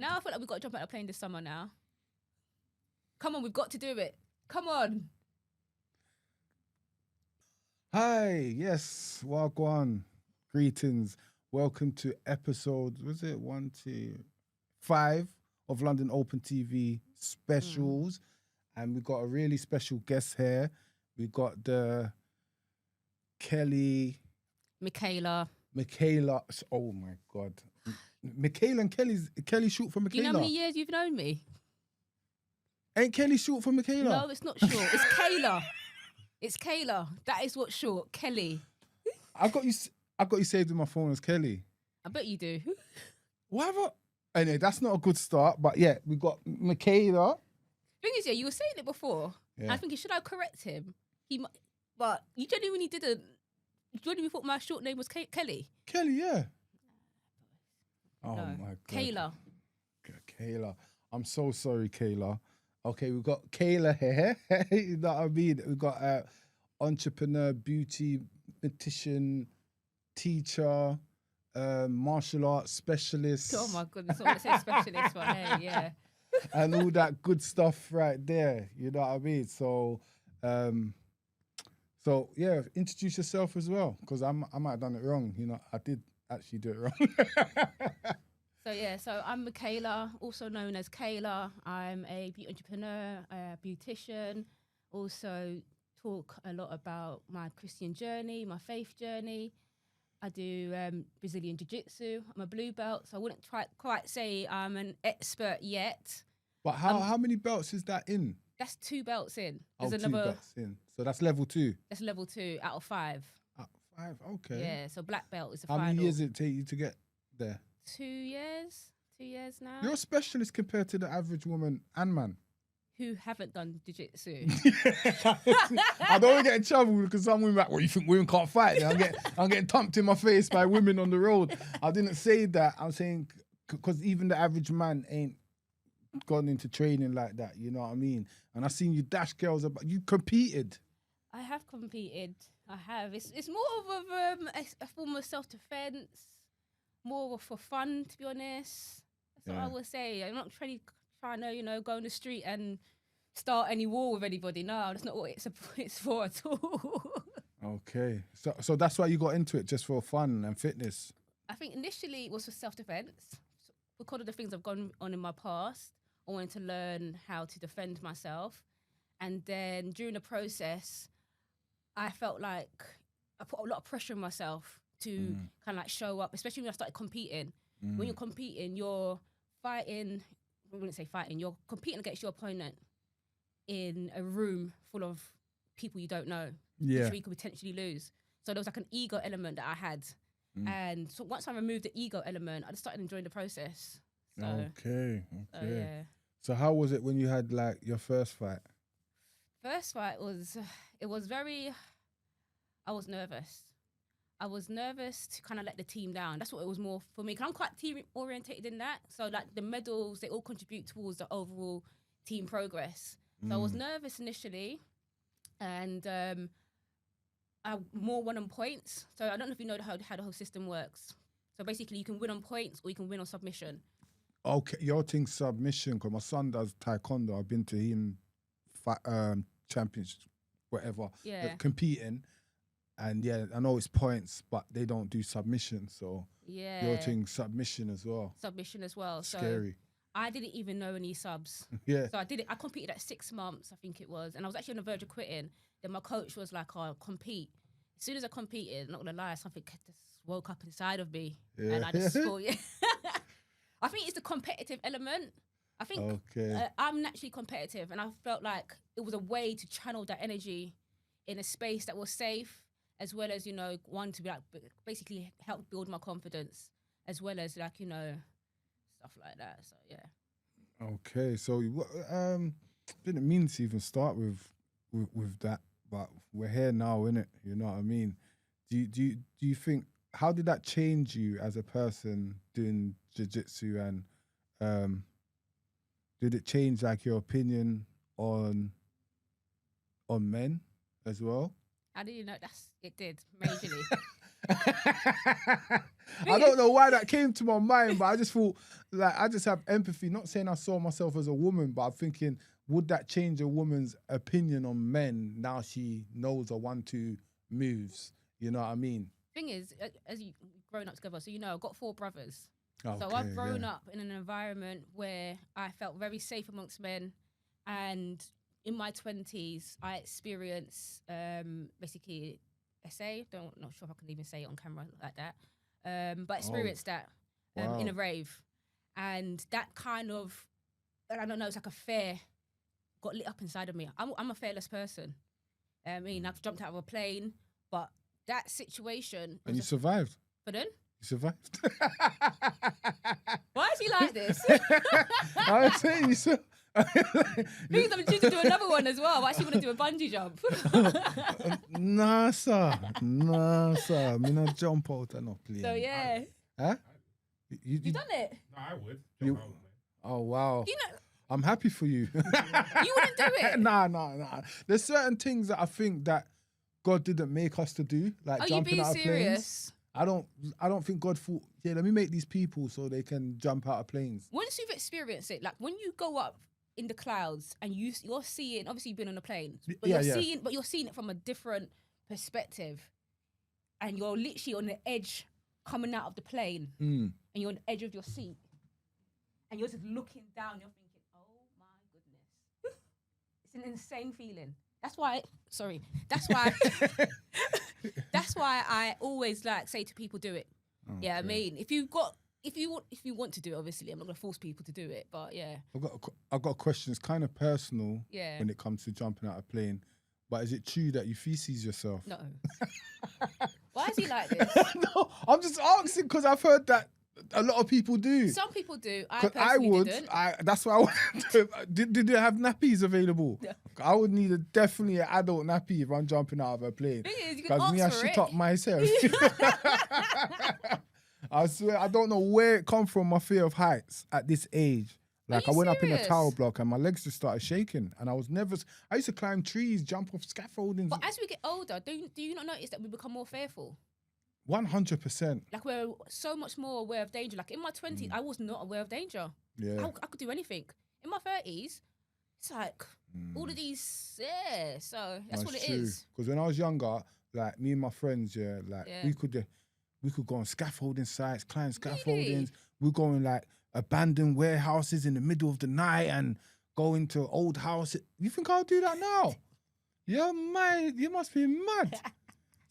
Now I feel like we've got to jump out of the plane this summer now. Come on, we've got to do it. Come on. Hi, yes, Wagwan. Greetings. Welcome to episode, was it 1, 2, 5 of London Open TV specials. And we've got a really special guest here. We got the Makayla. Oh my God. Makayla and Kelly short for Makayla. Do you know how many years you've known me? Ain't Kelly short for Makayla? No, it's not short. It's Kayla. It's Kayla. That is what's short. Kelly. I got you saved in my phone as Kelly. I bet you do. Whatever. Anyway, that's not a good start. But yeah, we got Makayla. Thing is, yeah, you were saying it before. Yeah. And I think, should I correct him? But you genuinely didn't. You genuinely thought my short name was Kelly. Kelly, yeah. Oh No. my God. Kayla. Kayla. I'm so sorry, Kayla. Okay, we've got Kayla here. You know what I mean? We've got entrepreneur, beauty, beautician, teacher, martial arts specialist. Oh my goodness, I want to say specialist, but hey, yeah. And all that good stuff right there. You know what I mean? So yeah, introduce yourself as well, because I might have done it wrong. You know, I did actually do it wrong. So I'm Makayla, also known as Kayla. I'm a beauty entrepreneur, a beautician. Also talk a lot about my Christian journey, my faith journey. I do Brazilian Jiu-Jitsu. I'm a blue belt, so I wouldn't quite say I'm an expert yet. But how many belts is that in? That's 2 belts in. There's 2 belts in. So that's level 2. That's level 2 out of 5. Out of 5, okay. Yeah, so black belt is the How final. many years did it take you to get there? 2 years. 2 years now. You're a specialist compared to the average woman and man. Who haven't done jiu-jitsu. I don't want to get in trouble because some women are like, well, you think women can't fight? I'm getting thumped in my face by women on the road. I didn't say that. I'm saying because even the average man ain't gone into training like that. You know what I mean? And I seen you dash girls about. You competed. I have competed. I have. It's more of a form of self-defense, more for fun, to be honest. That's what I would say. I'm not trying to, go in the street and start any war with anybody. No, that's not what it's for at all. Okay. So that's why you got into it, just for fun and fitness? I think initially it was for self-defense. Because of the things I've gone on in my past, I wanted to learn how to defend myself. And then during the process, I felt like I put a lot of pressure on myself to kind of like show up, especially when I started competing. When you're competing, you're fighting, I wouldn't say fighting, you're competing against your opponent in a room full of people you don't know, which you could potentially lose. So there was like an ego element that I had. And so once I removed the ego element, I just started enjoying the process. So, Okay. yeah. So how was it when you had like your first fight? First fight I was nervous. I was nervous to kind of let the team down. That's what it was more for me. 'Cause I'm quite team orientated in that. So like the medals, they all contribute towards the overall team progress. So I was nervous initially, and I more won on points. So I don't know if you know how the whole system works. So basically, you can win on points or you can win on submission. Okay, your thing submission, because my son does taekwondo. I've been to him championships, whatever, competing. And yeah, I know it's points, but they don't do submission. So your thing submission as well. Submission as well. Scary. So I didn't even know any subs. Yeah. So I competed at 6 months, I think it was. And I was actually on the verge of quitting. Then my coach was like, oh, compete. As soon as I competed, not gonna lie, something just woke up inside of me. Yeah. And I just thought, I think it's the competitive element. I think I'm naturally competitive, and I felt like it was a way to channel that energy in a space that was safe, as well as, one to be like, basically help build my confidence, as well as like, stuff like that. So yeah. Okay, so didn't mean to even start with that, but we're here now, innit? You know what I mean? Do you think, how did that change you as a person doing jiu-jitsu, and did it change like your opinion on men as well? How do you know? It did, majorly. I don't know why that came to my mind, but I just thought, like, I just have empathy. Not saying I saw myself as a woman, but I'm thinking, would that change a woman's opinion on men now she knows her 1-2 moves? You know what I mean? Thing is, as you've grown up together, so I've got 4 brothers. Okay, so I've grown up in an environment where I felt very safe amongst men, and in my 20s, I experienced basically SA. Not sure if I can even say it on camera like that, but experienced that in a rave, and that kind of, I don't know, it's like a flare got lit up inside of me. I'm a fearless person. I mean, I've jumped out of a plane, but that situation. And you survived. Pardon? You survived. Why is he like this? I was saying you survived. Because I'm due to do another one as well. I actually want to do a bungee jump. Nah, sir. Me not jump out and not plane. So yeah. Huh? You done it? No, I would. Jump out, man. Oh wow. You know, I'm happy for you. you wouldn't do it. Nah. There's certain things that I think that God didn't make us to do, like jumping out of planes. I don't think God thought, yeah, let me make these people so they can jump out of planes. Once you've experienced it, like when you go up in the clouds and you're seeing, obviously you've been on a plane, but you're seeing it from a different perspective, and you're literally on the edge coming out of the plane, and you're on the edge of your seat, and you're just looking down. You're thinking, oh my goodness, it's an insane feeling. That's why I always say to people, do it. Okay. Yeah, I mean, if you want to do it, obviously, I'm not gonna force people to do it, but yeah. I've got a question. It's kind of personal when it comes to jumping out of a plane, but is it true that you feces yourself? No. Why is he like this? No, I'm just asking because I've heard that a lot of people do. Some people do. I personally didn't. That's why I would. Did they have nappies available? Yeah. I would need definitely an adult nappy if I'm jumping out of a plane. Because me, I shit up myself. I swear, I don't know where it come from, my fear of heights at this age. Like, I went up in a tower block and my legs just started shaking. And I used to climb trees, jump off scaffoldings. But as we get older, do you not notice that we become more fearful? 100%. Like, we're so much more aware of danger. Like, in my 20s, I was not aware of danger. Yeah. I could do anything. In my 30s, it's like all of these, so that's what it is. Because when I was younger, like, me and my friends, we could go on scaffolding sites, climb scaffoldings. Really? We'd go in, like, abandoned warehouses in the middle of the night and go into old houses. You think I'll do that now? Yeah, man, you must be mad.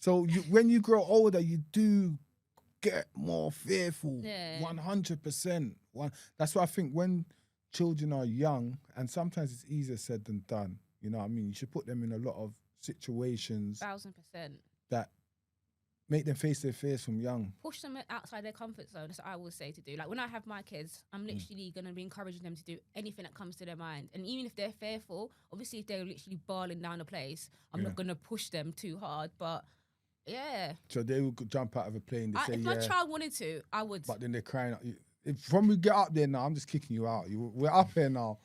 So when you grow older, you do get more fearful. 100%. That's why I think when children are young, and sometimes it's easier said than done, you know what I mean? You should put them in a lot of situations 1,000% that make them face their fears from young. Push them outside their comfort zone. That's what I will say to do. Like, when I have my kids, I'm literally going to be encouraging them to do anything that comes to their mind. And even if they're fearful, obviously if they're literally barling down a place, I'm not going to push them too hard, but yeah. So they would jump out of a plane. If my child wanted to, I would. But then they're crying out. From we get up there now, I'm just kicking you out. We're up here now.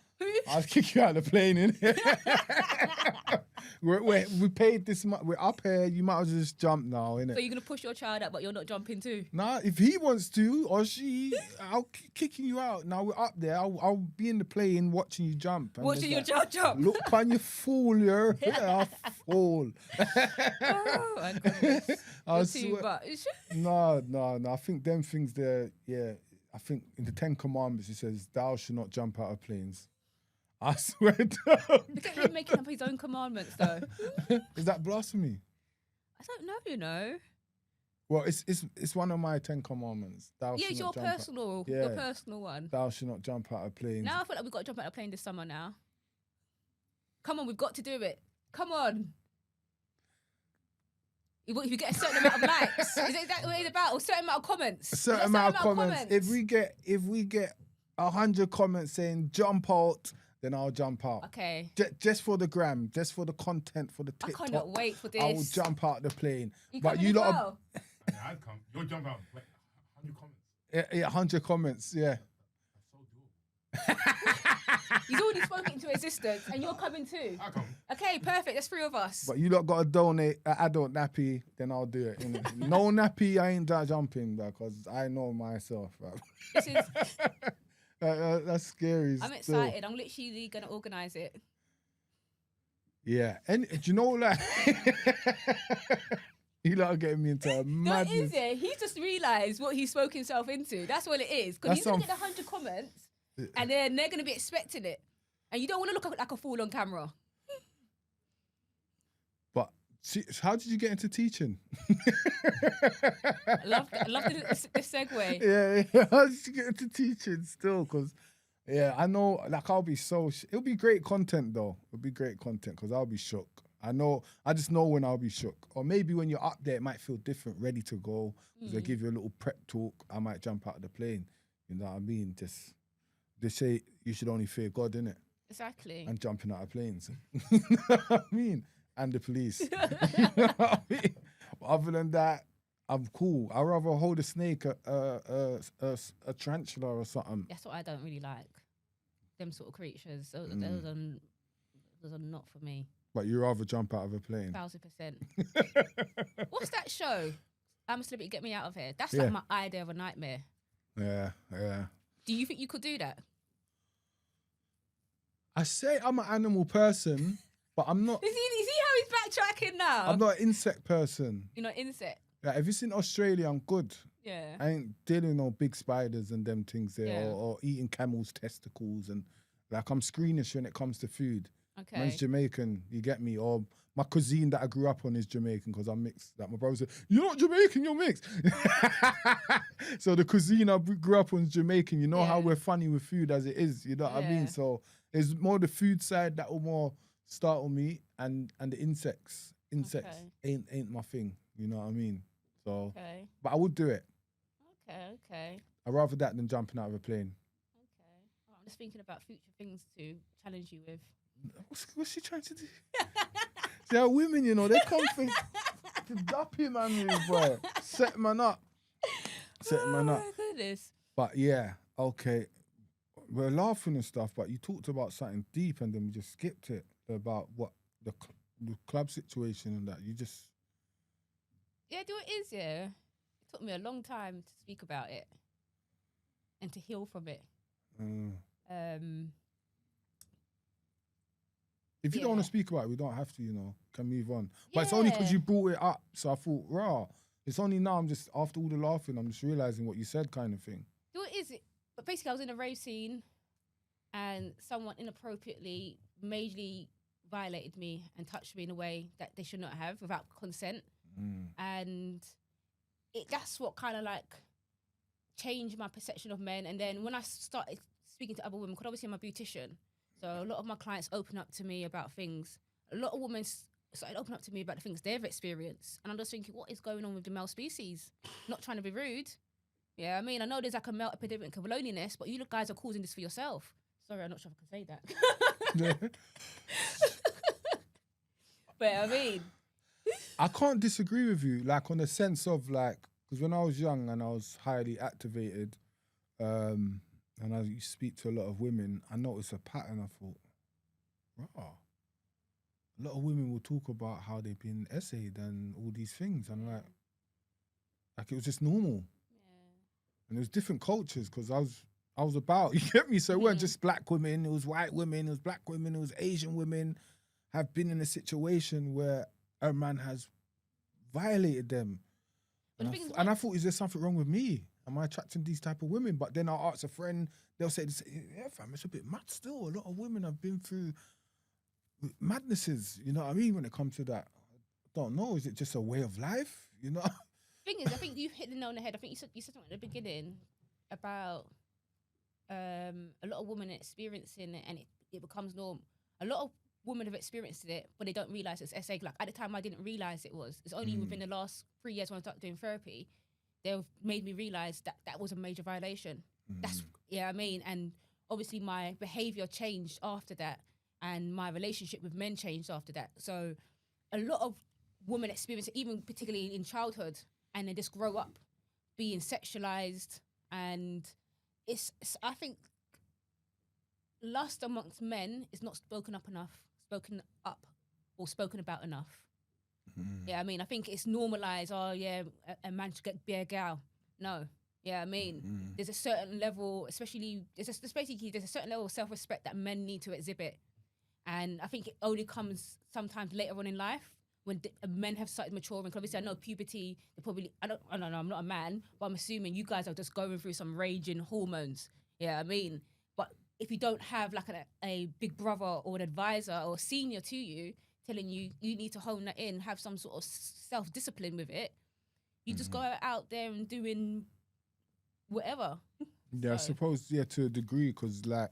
I'll kick you out of the plane, innit? we paid this much. We're up here. You might as well just jump now, innit? So you're going to push your child out, but you're not jumping too? Nah, if he wants to, or she, I'll kicking you out. Now we're up there. I'll be in the plane watching you jump. Watching your child jump? Look on you fool, you're a fool. Oh, my goodness. You're too much. No. I think them things there, I think in the 10 Commandments it says, thou shalt not jump out of planes. I swear to God. Look at him making up his own commandments, though. Is that blasphemy? I don't know, you know. Well, it's one of my 10 Commandments. It's your personal one. Thou shalt not jump out of planes. Now I feel like we've got to jump out of a plane this summer now. Come on, we've got to do it. Come on. If you get a certain amount of likes, is that what it's about? Or a certain amount of comments? A certain amount of comments. If we get 100 comments saying jump out, then I'll jump out. Okay. Just for the gram, just for the content, for the TikTok. I cannot wait for this. I will jump out the plane. But you lot. Well? Yeah, I'd come. You'll jump out. 100 comments. Yeah, 100 comments. Yeah. That's so doable. He's already spoke it into existence, and you're coming too. I come. Okay, perfect. There's 3 of us. But you lot got to donate an adult nappy, then I'll do it. Innit? No nappy, I ain't jumping because I know myself. This is. That's scary. I'm still. excited. I'm literally gonna organise it. Yeah, and do you know like you lot are getting me into a No, madness. is it? He just realised what he spoke himself into. That's what it is. Because That's he's gonna some get 100 comments, and then they're gonna be expecting it, and you don't want to look like a fool on camera. But see, how did you get into teaching? I love the segue. Yeah, how did you get into teaching still? Because yeah, I know, like I'll be so. It'll be great content though. It'll be great content because I'll be shook. I just know when I'll be shook. Or maybe when you're up there, it might feel different, ready to go. Because they give you a little prep talk. I might jump out of the plane. You know what I mean? They say you should only fear God, innit? Exactly. And jumping out of planes. You know what I mean? And the police. You know what I mean? Other than that, I'm cool. I'd rather hold a snake, a tarantula or something. That's what I don't really like. Them sort of creatures. Those are not for me. But you'd rather jump out of a plane. 1000%. What's that show? I'm a Celebrity, Get Me Out of Here. That's like my idea of a nightmare. Yeah. Do you think you could do that? I say I'm an animal person, but I'm not. Is he how he's backtracking now? I'm not an insect person. You're not insect. Like, if it's in Australia, I'm good. Yeah. I ain't dealing with no big spiders and them things there, Yeah. or eating camels' testicles, and like I'm squeamish when it comes to food. Okay. Man's Jamaican, you get me? Or my cuisine that I grew up on is Jamaican because I'm mixed. Like my brother said, "You're not Jamaican, you're mixed." So the cuisine I grew up on is Jamaican. You know how we're funny with food as it is. You know what I mean? So it's more the food side that will more startle me, and the insects. Insects ain't my thing. You know what I mean? So, but I would do it. Okay. I'd rather that than jumping out of a plane. Okay. Oh, I'm just thinking about future things to challenge you with. What's she trying to do? See how women, you know, they come for duppy man, boy. Set man up. Oh my goodness. But yeah, okay. We're laughing and stuff, but you talked about something deep and then we just skipped it about what the club situation and that. You just... Yeah, it is, yeah. It took me a long time to speak about it and to heal from it. If you don't want to speak about it, we don't have to, you know, can move on. But it's only because you brought it up. So I thought, rah, it's only now I'm just, after all the laughing, I'm just realising what you said kind of thing. What is it? But basically, I was in a rave scene and someone inappropriately, majorly violated me and touched me in a way that they should not have without consent. And that's what kind of like changed my perception of men. And then when I started speaking to other women, because obviously I'm a beautician, so a lot of my clients open up to me about things. A lot of women started opening up to me about the things they've experienced. And I'm just thinking, what is going on with the male species? Not trying to be rude. Yeah, I mean, I know there's like a male epidemic of loneliness, but you guys are causing this for yourself. Sorry, I'm not sure if I can say that. But I mean... I can't disagree with you, like on the sense of like, because when I was young and I was highly activated, and I used to speak to a lot of women, I noticed a pattern. I thought, wow, a lot of women will talk about how they've been essayed and all these things, and like it was just normal. And it was different cultures because I was about, you get me? So it weren't just black women, it was white women, it was black women, it was Asian women have been in a situation where a man has violated them. And I thought, is there something wrong with me? Am I attracting these type of women? But then I'll ask a friend, they'll say, yeah, fam, it's a bit mad still. A lot of women have been through madnesses, you know what I mean, when it comes to that. I don't know, is it just a way of life, you know? Thing is, I think you hit the nail on the head. I think you said something at the beginning about a lot of women experiencing it and it becomes norm. A lot of women have experienced it, but they don't realise it's SA. Like at the time, I didn't realise it was. It's only within the last 3 years when I started doing therapy, they've made me realise that was a major violation. That's, I mean, and obviously my behaviour changed after that and my relationship with men changed after that. So a lot of women experience it, even particularly in childhood, and they just grow up being sexualised. And it's I think, lust amongst men is not spoken up or spoken about enough. Yeah, I mean, I think it's normalized. Oh, yeah, a man should get bare gal. No, yeah, I mean, there's a certain level, especially there's a certain level of self-respect that men need to exhibit, and I think it only comes sometimes later on in life when men have started maturing. Because obviously, I know puberty. They probably I don't know. I'm not a man, but I'm assuming you guys are just going through some raging hormones. Yeah, I mean, but if you don't have like a big brother or an advisor or a senior to you telling you need to hone that in, have some sort of self-discipline with it, you just go out there and doing whatever. Yeah, I suppose, to a degree, because like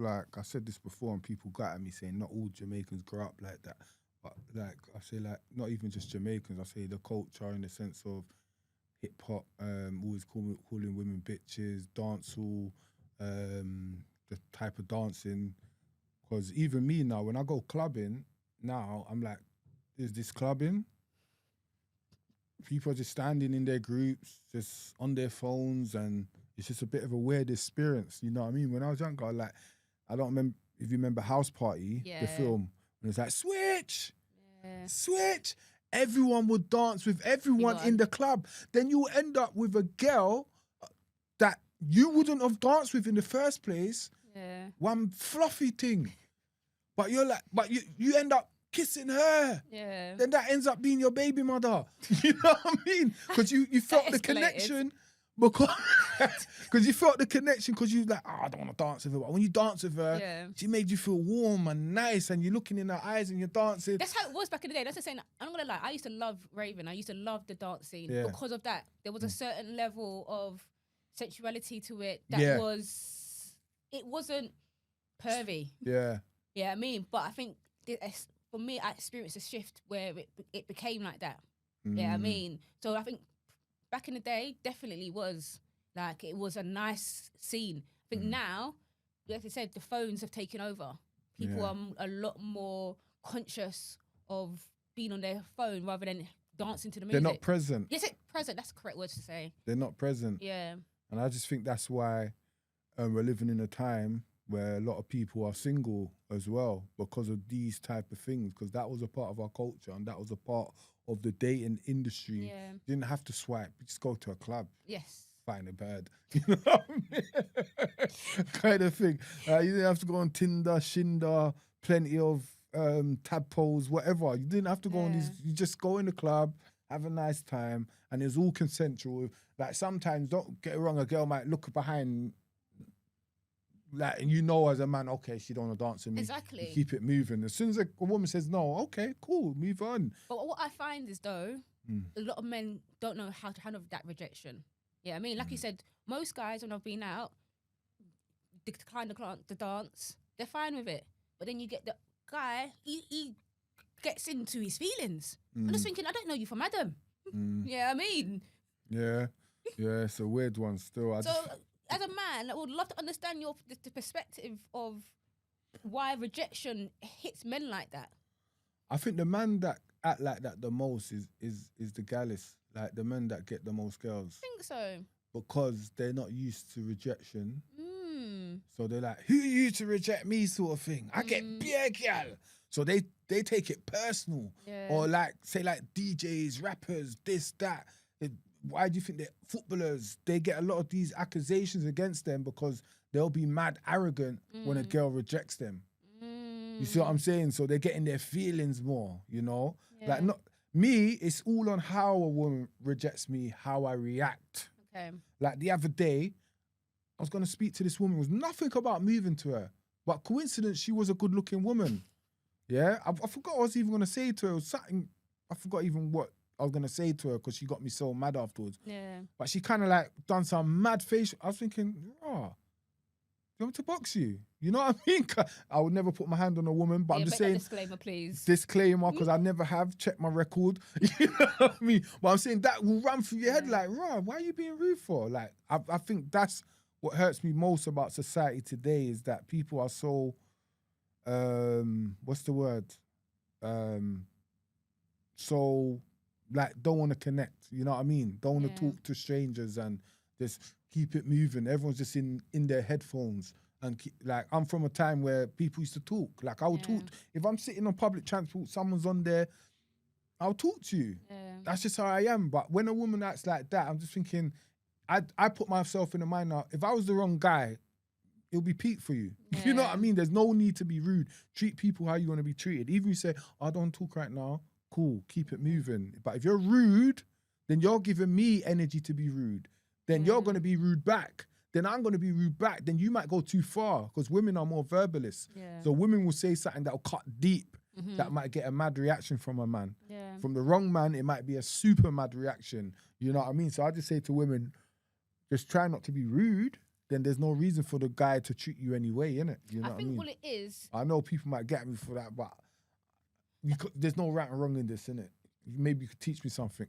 I said this before and people got at me saying not all Jamaicans grow up like that. But like I say, like not even just Jamaicans, I say the culture in the sense of hip hop, always calling women bitches, dancehall, the type of dancing. Because even me now, when I go clubbing, now I'm like, is this clubbing? People are just standing in their groups, just on their phones, and it's just a bit of a weird experience. You know what I mean? When I was younger, like, I don't remember if you remember House Party, the film, when it's like, switch, switch. Everyone would dance with everyone in the club. Then you end up with a girl that you wouldn't have danced with in the first place. Yeah. One fluffy thing. But you're like, you end up kissing her. Yeah. Then that ends up being your baby mother. You know what I mean? Because you felt the connection. Because you felt the connection because you like, I don't want to dance with her. But when you dance with her, she made you feel warm and nice and you're looking in her eyes and you're dancing. That's how it was back in the day. That's the saying. I'm not going to lie. I used to love raving. I used to love the dance scene because of that. There was a certain level of sensuality to it that it wasn't pervy. Yeah. Yeah, I mean, but I think for me, I experienced a shift where it became like that. Yeah, I mean, so I think back in the day, definitely was like, it was a nice scene. I think now, like I said, the phones have taken over. People are a lot more conscious of being on their phone rather than dancing to the music. They're not present. Yes, present. That's the correct word to say. They're not present. Yeah. And I just think that's why we're living in a time where a lot of people are single as well because of these type of things, because that was a part of our culture and that was a part of the dating industry. Yeah. You didn't have to swipe, you just go to a club. Yes. Find a bird. You know what I mean? Kind of thing. You didn't have to go on Tinder, Shinder, plenty of tadpoles, whatever. You didn't have to go on these, you just go in the club, have a nice time, and it's all consensual. Like sometimes, don't get it wrong, a girl might look behind, like, and you know as a man, okay, she don't want to dance with me. Exactly. You keep it moving. As soon as a woman says no, okay, cool, move on. But what I find is though, a lot of men don't know how to handle that rejection. Yeah, I mean, like you said, most guys when I've been out, decline the dance, they're fine with it. But then you get the guy, he gets into his feelings. I'm just thinking, I don't know you from Adam. Yeah, I mean. Yeah, it's a weird one still. As a man, I would love to understand the perspective of why rejection hits men like that. I think the man that act like that the most is the gallus, like the men that get the most girls. I think so. Because they're not used to rejection. So they're like, who are you to reject me sort of thing? I get beer gal. So they take it personal. Yeah. Or like, say like DJs, rappers, this, that. Why do you think that footballers, they get a lot of these accusations against them because they'll be mad arrogant when a girl rejects them. You see what I'm saying? So they're getting their feelings more, you know? Yeah. Like not me, it's all on how a woman rejects me, how I react. Okay. Like the other day, I was going to speak to this woman. It was nothing about moving to her. But coincidence, she was a good-looking woman. Yeah? I forgot what I was even going to say to her. It was something, I forgot even what I was going to say to her because she got me so mad afterwards. Yeah. But she kind of like done some mad face. I was thinking, do you want me to box you? You know what I mean? I would never put my hand on a woman, but I'm just saying. Disclaimer, please. Disclaimer, because I never have. Checked my record. You know what I mean? But I'm saying that will run through your head like, why are you being rude for? Like, I think that's what hurts me most about society today is that people are so, what's the word? So, like, don't want to connect. You know what I mean? Don't want to talk to strangers and just keep it moving. Everyone's just in their headphones And like, I'm from a time where people used to talk. Like, I would talk. If I'm sitting on public transport, someone's on there, I'll talk to you. Yeah. That's just how I am. But when a woman acts like that, I'm just thinking, I put myself in the mind now, if I was the wrong guy, it'll be peak for you. You know what I mean? There's no need to be rude. Treat people how you want to be treated. Even if you say, I don't talk right now, cool, keep it moving. But if you're rude, then you're giving me energy to be rude. Then you're going to be rude back. Then I'm going to be rude back. Then you might go too far because women are more verbalists. Yeah. So women will say something that will cut deep. That might get a mad reaction from a man. Yeah. From the wrong man, it might be a super mad reaction. You know what I mean? So I just say to women, just try not to be rude. Then there's no reason for the guy to treat you anyway, innit? You know what I mean? I think what it is... I know people might get me for that, but there's no right and wrong in this, innit? Maybe you could teach me something.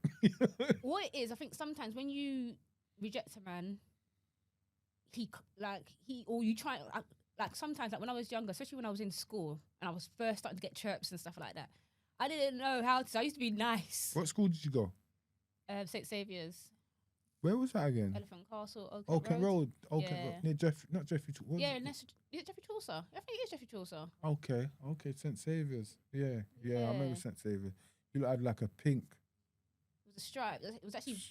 What it is, I think sometimes when you reject a man, you try... Like sometimes, like when I was younger, especially when I was in school and I was first starting to get chirps and stuff like that, I didn't know how to. I used to be nice. What school did you go? St. Saviour's. Where was that again? Elephant Castle, Oaken Road. Oaken Yeah. Road. Near not Jeffrey. Yeah, is it Jeffrey Chaucer? I think it is Jeffrey Chaucer. Okay, St. Saviour's. Yeah, I remember St. Saviour's. You had like a pink. It was a stripe. It was actually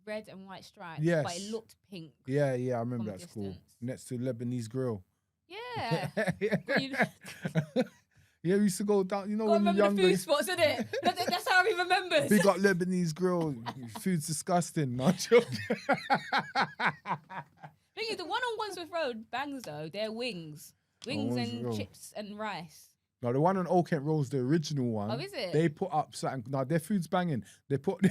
red and white stripes. Yes. But it looked pink. Yeah, I remember from a that school. distance. Next to Lebanese Grill. Yeah. Yeah, we used to go down, you know, Gotta when you're remember younger. the food spots, isn't it? That's how he remembers. Big up Lebanese Grill. Food's disgusting. Not joking. Thing is, the one on Wandsworth Road bangs though. They're wings and Wandsworth. chips and rice. No, the one on Old Kent Road's the original one. Oh, is it? They put up something. No, their food's banging. They put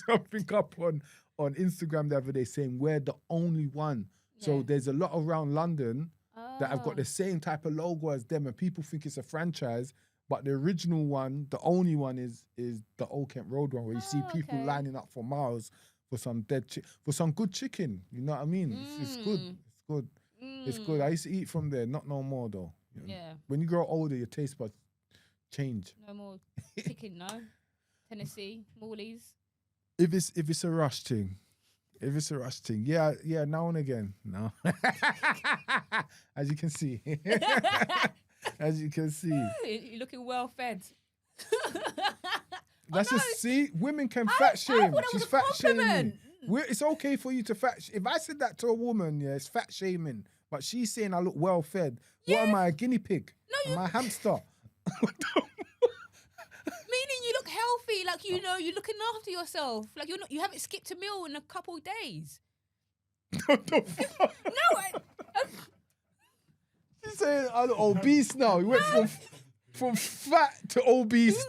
something up on Instagram the other day saying we're the only one. So there's a lot around London that have got the same type of logo as them, and people think it's a franchise. But the original one, the only one is the Old Kent Road one, where you see people lining up for miles for some for some good chicken. You know what I mean? It's good. It's good. It's good. I used to eat from there. Not no more though. You know? Yeah. When you grow older, your taste buds change. No more chicken, no. Tennessee, Morley's. If it's a rush thing. If it's a rush thing, yeah, now and again. No. As you can see. As you can see. You're looking well fed. That's just, see, women can fat shame. thought it She's was a fat shaming. compliment. It's okay for you to if I said that to a woman, yeah, it's fat shaming. But she's saying I look well fed. What am I, a guinea pig? No, am I a hamster? Meaning you look healthy, like you're looking after yourself, like you haven't skipped a meal in a couple of days. What the fuck? She's saying I look obese now. You went from fat to obese.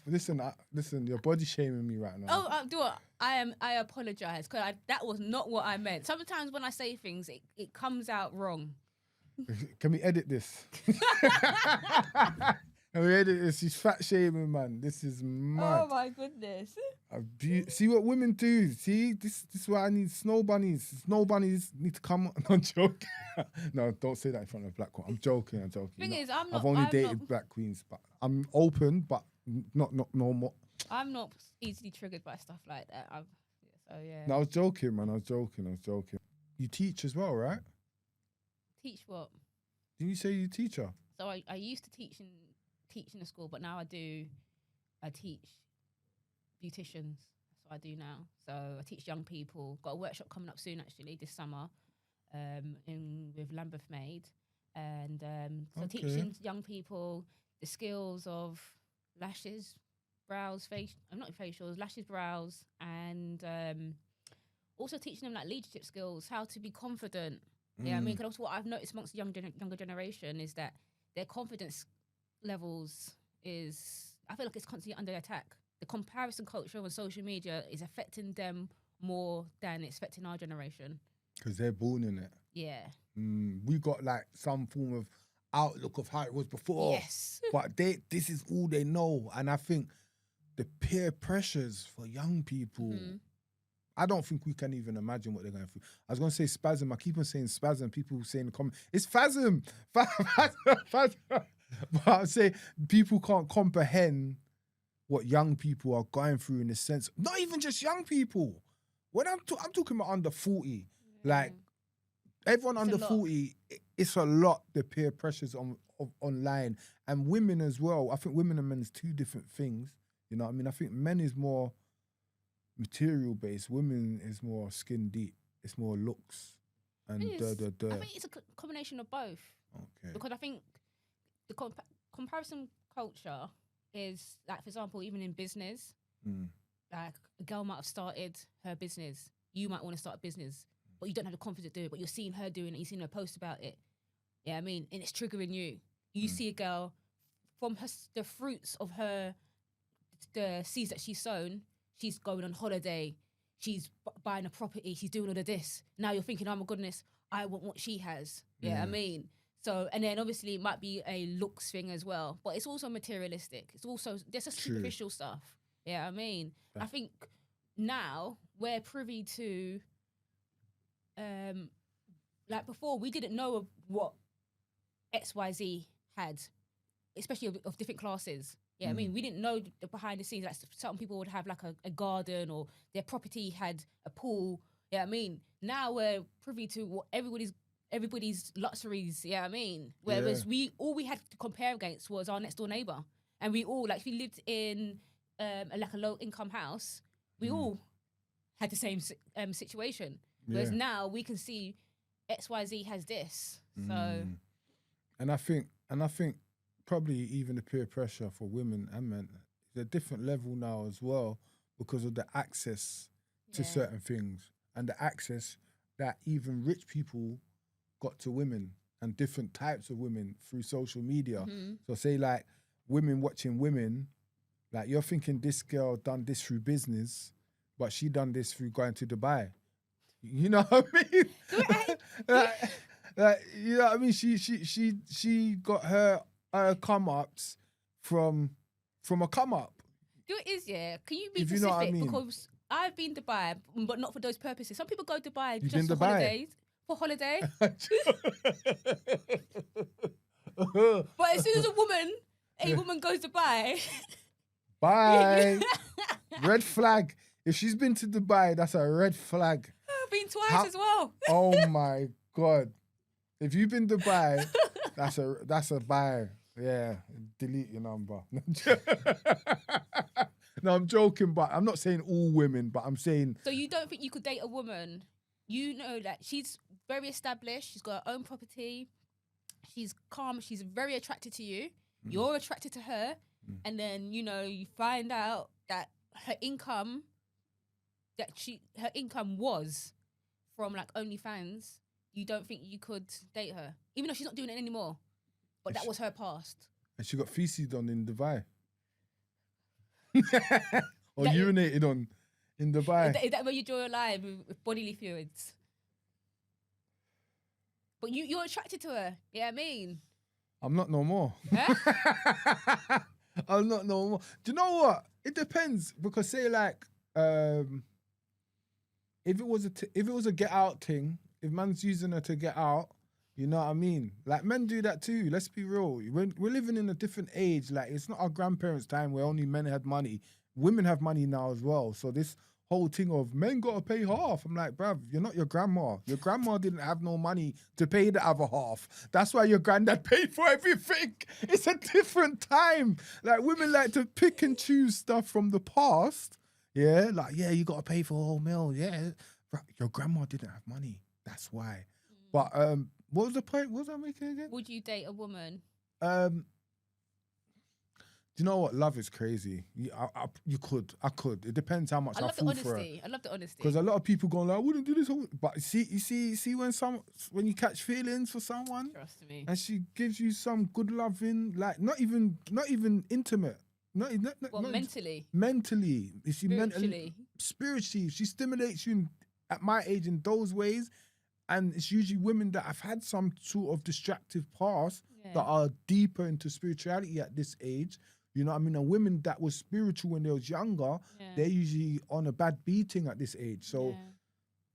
Listen, you're body shaming me right now. Oh, do it. I apologize because that was not what I meant. Sometimes when I say things, it comes out wrong. Can we edit this? Can we edit this? She's fat shaming, man. This is mad. Oh my goodness. See what women do. See, this is why I need snow bunnies. Snow bunnies need to come. I'm joking. No, don't say that in front of a black queen. I'm joking. Thing is, I've only dated black queens, but I'm open, but not no more. I'm not easily triggered by stuff like that. So yeah. No, I was joking, man. I was joking. You teach as well, right? Teach what? Didn't you say you teacher? So I used to teach in a school, but now I teach beauticians. That's what I do now. So I teach young people. Got a workshop coming up soon, actually, this summer, with Lambeth Maid, and so teaching young people the skills of lashes, brows, not facials, lashes, brows, and also teaching them like leadership skills, how to be confident. Yeah, I mean, because also what I've noticed amongst the younger generation is that their confidence levels I feel like it's constantly under attack. The comparison culture on social media is affecting them more than it's affecting our generation. Because they're born in it. Yeah. We got like some form of outlook of how it was before. Yes. But this is all they know. And I think the peer pressures for young people, I don't think we can even imagine what they're going through. I was going to say spasm. I keep on saying spasm. People saying in the comment, it's phasm. Phasm. But I say people can't comprehend what young people are going through in the sense, not even just young people. When I'm talking about under 40, like everyone It's under a lot. 40, it's a lot, the peer pressures online. And women as well. I think women and men is two different things. You know what I mean? I think men is more material based. Women is more skin deep. It's more looks. And I think it's a combination of both. Okay. Because I think the comparison culture is, like, for example, even in business, like a girl might have started her business. You might want to start a business, but you don't have the confidence to do it. But you're seeing her doing it. You're seeing her post about it. Yeah, I mean, and it's triggering you. You see a girl from the fruits of the seeds that she's sown. She's going on holiday. She's buying a property. She's doing all of this. Now you're thinking, oh my goodness, I want what she has. Yeah, I mean. So, and then obviously it might be a looks thing as well, but it's also materialistic. It's also, there's a superficial stuff. Yeah, I mean, I think now we're privy to, like before, we didn't know what XYZ had, especially of different classes. Yeah, I mean, we didn't know the behind the scenes. Like some people would have like a garden, or their property had a pool. Yeah, I mean, now we're privy to what everybody's luxuries. Yeah, I mean, whereas we had to compare against was our next door neighbor, and we all, like, if we lived in like a low income house, we all had the same situation. Whereas now we can see XYZ has this. So, and I think probably even the peer pressure for women and men is a different level now as well, because of the access to certain things and the access that even rich people got to women and different types of women through social media. So say like women watching women, like you're thinking this girl done this through business, but she done this through going to Dubai. You know what I mean? like, you know what I mean? She got her come ups from a come up. do it is, yeah. Can you be If you specific? know what I mean. Because I've been to Dubai, but not for those purposes. Some people go to Dubai You've just for been Dubai? holidays. For holiday. But as soon as a woman goes to Dubai, Bye. Red flag. If she's been to Dubai, that's a red flag. I've been twice as well. Oh my God. If you've been to Dubai, that's a buy. Yeah. Delete your number. No, I'm joking, but I'm not saying all women, but I'm saying. So you don't think you could date a woman? You know that she's very established. She's got her own property. She's calm. She's very attracted to you. You're attracted to her. And then, you know, you find out that her income was from like OnlyFans. You don't think you could date her, even though she's not doing it anymore. But that was her past. And she got feces on in Dubai. Or That is- urinated on in Dubai. Is that where you draw a line with bodily fluids? But you're attracted to her. Yeah, I mean. I'm not no more. Huh? I'm not no more. Do you know what? It depends, because say like if it was a get out thing, if man's using her to get out, you know what I mean? Like men do that too. Let's be real. We're living in a different age. Like it's not our grandparents' time where only men had money. Women have money now as well. So this whole thing of men gotta pay half. I'm like, bruv, you're not your grandma. Your grandma didn't have no money to pay the other half. That's why your granddad paid for everything. It's a different time. Like women like to pick and choose stuff from the past. Yeah, like, yeah, you gotta pay for a whole meal. Yeah, your grandma didn't have money. That's why. But what was the point? What was I making again? Would you date a woman? Do you know what? Love is crazy. I could. It depends how much I fall for her. I love the honesty. Because a lot of people going like, I wouldn't do this. But you see when you catch feelings for someone, Trust me. and she gives you some good loving, like not even intimate. Not Mentally. Mentally. If she Spiritually. Spiritually. She stimulates you at my age in those ways. And it's usually women that have had some sort of destructive past that are deeper into spirituality at this age. You know what I mean? And women that were spiritual when they was younger, they're usually on a bad beating at this age. So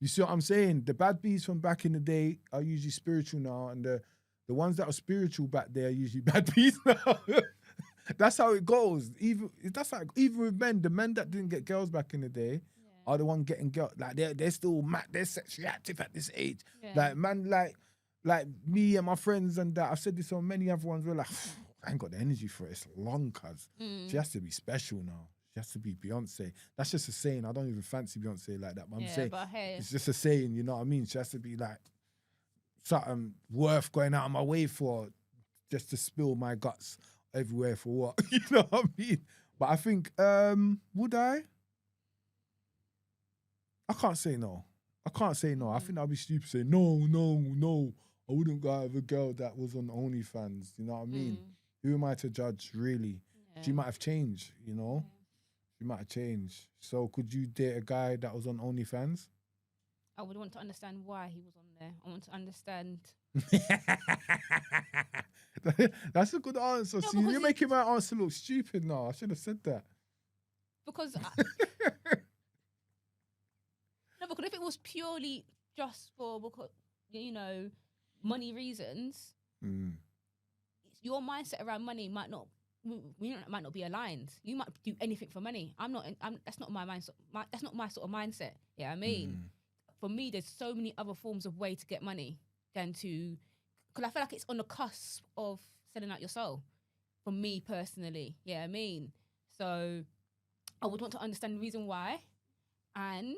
you see what I'm saying? The bad beats from back in the day are usually spiritual now. And the ones that are spiritual back there are usually bad beats now. That's how it goes. Even with men, the men that didn't get girls back in the day are the one getting girl. Like they're still mad. They're sexually active at this age. Yeah. Like man, like me and my friends and that. I've said this on many other ones. We're like, I ain't got the energy for it. It's long, cuz she has to be special now. She has to be Beyonce. That's just a saying. I don't even fancy Beyonce like that. But I'm saying but hey, it's just a saying. You know what I mean? She has to be like something worth going out of my way for, just to spill my guts everywhere for what? You know what I mean? But I think, would I? I can't say no. I can't say no. I think I'd be stupid to say no. I wouldn't go out with a girl that was on OnlyFans. You know what I mean? Who am I to judge, really? Yeah. She might have changed, you know? She might have changed. So could you date a guy that was on OnlyFans? I would want to understand why he was on there. I want to understand. That's a good answer. No, See, you're making my answer look stupid now. I should have said that. Because no, because if it was purely just for, because, you know, money reasons, your mindset around money might not be aligned. You might do anything for money. That's not my mindset. That's not my sort of mindset. Yeah, I mean, for me, there's so many other forms of way to get money than to, because I feel like it's on the cusp of selling out your soul. For me personally, yeah, I mean, so I would want to understand the reason why, and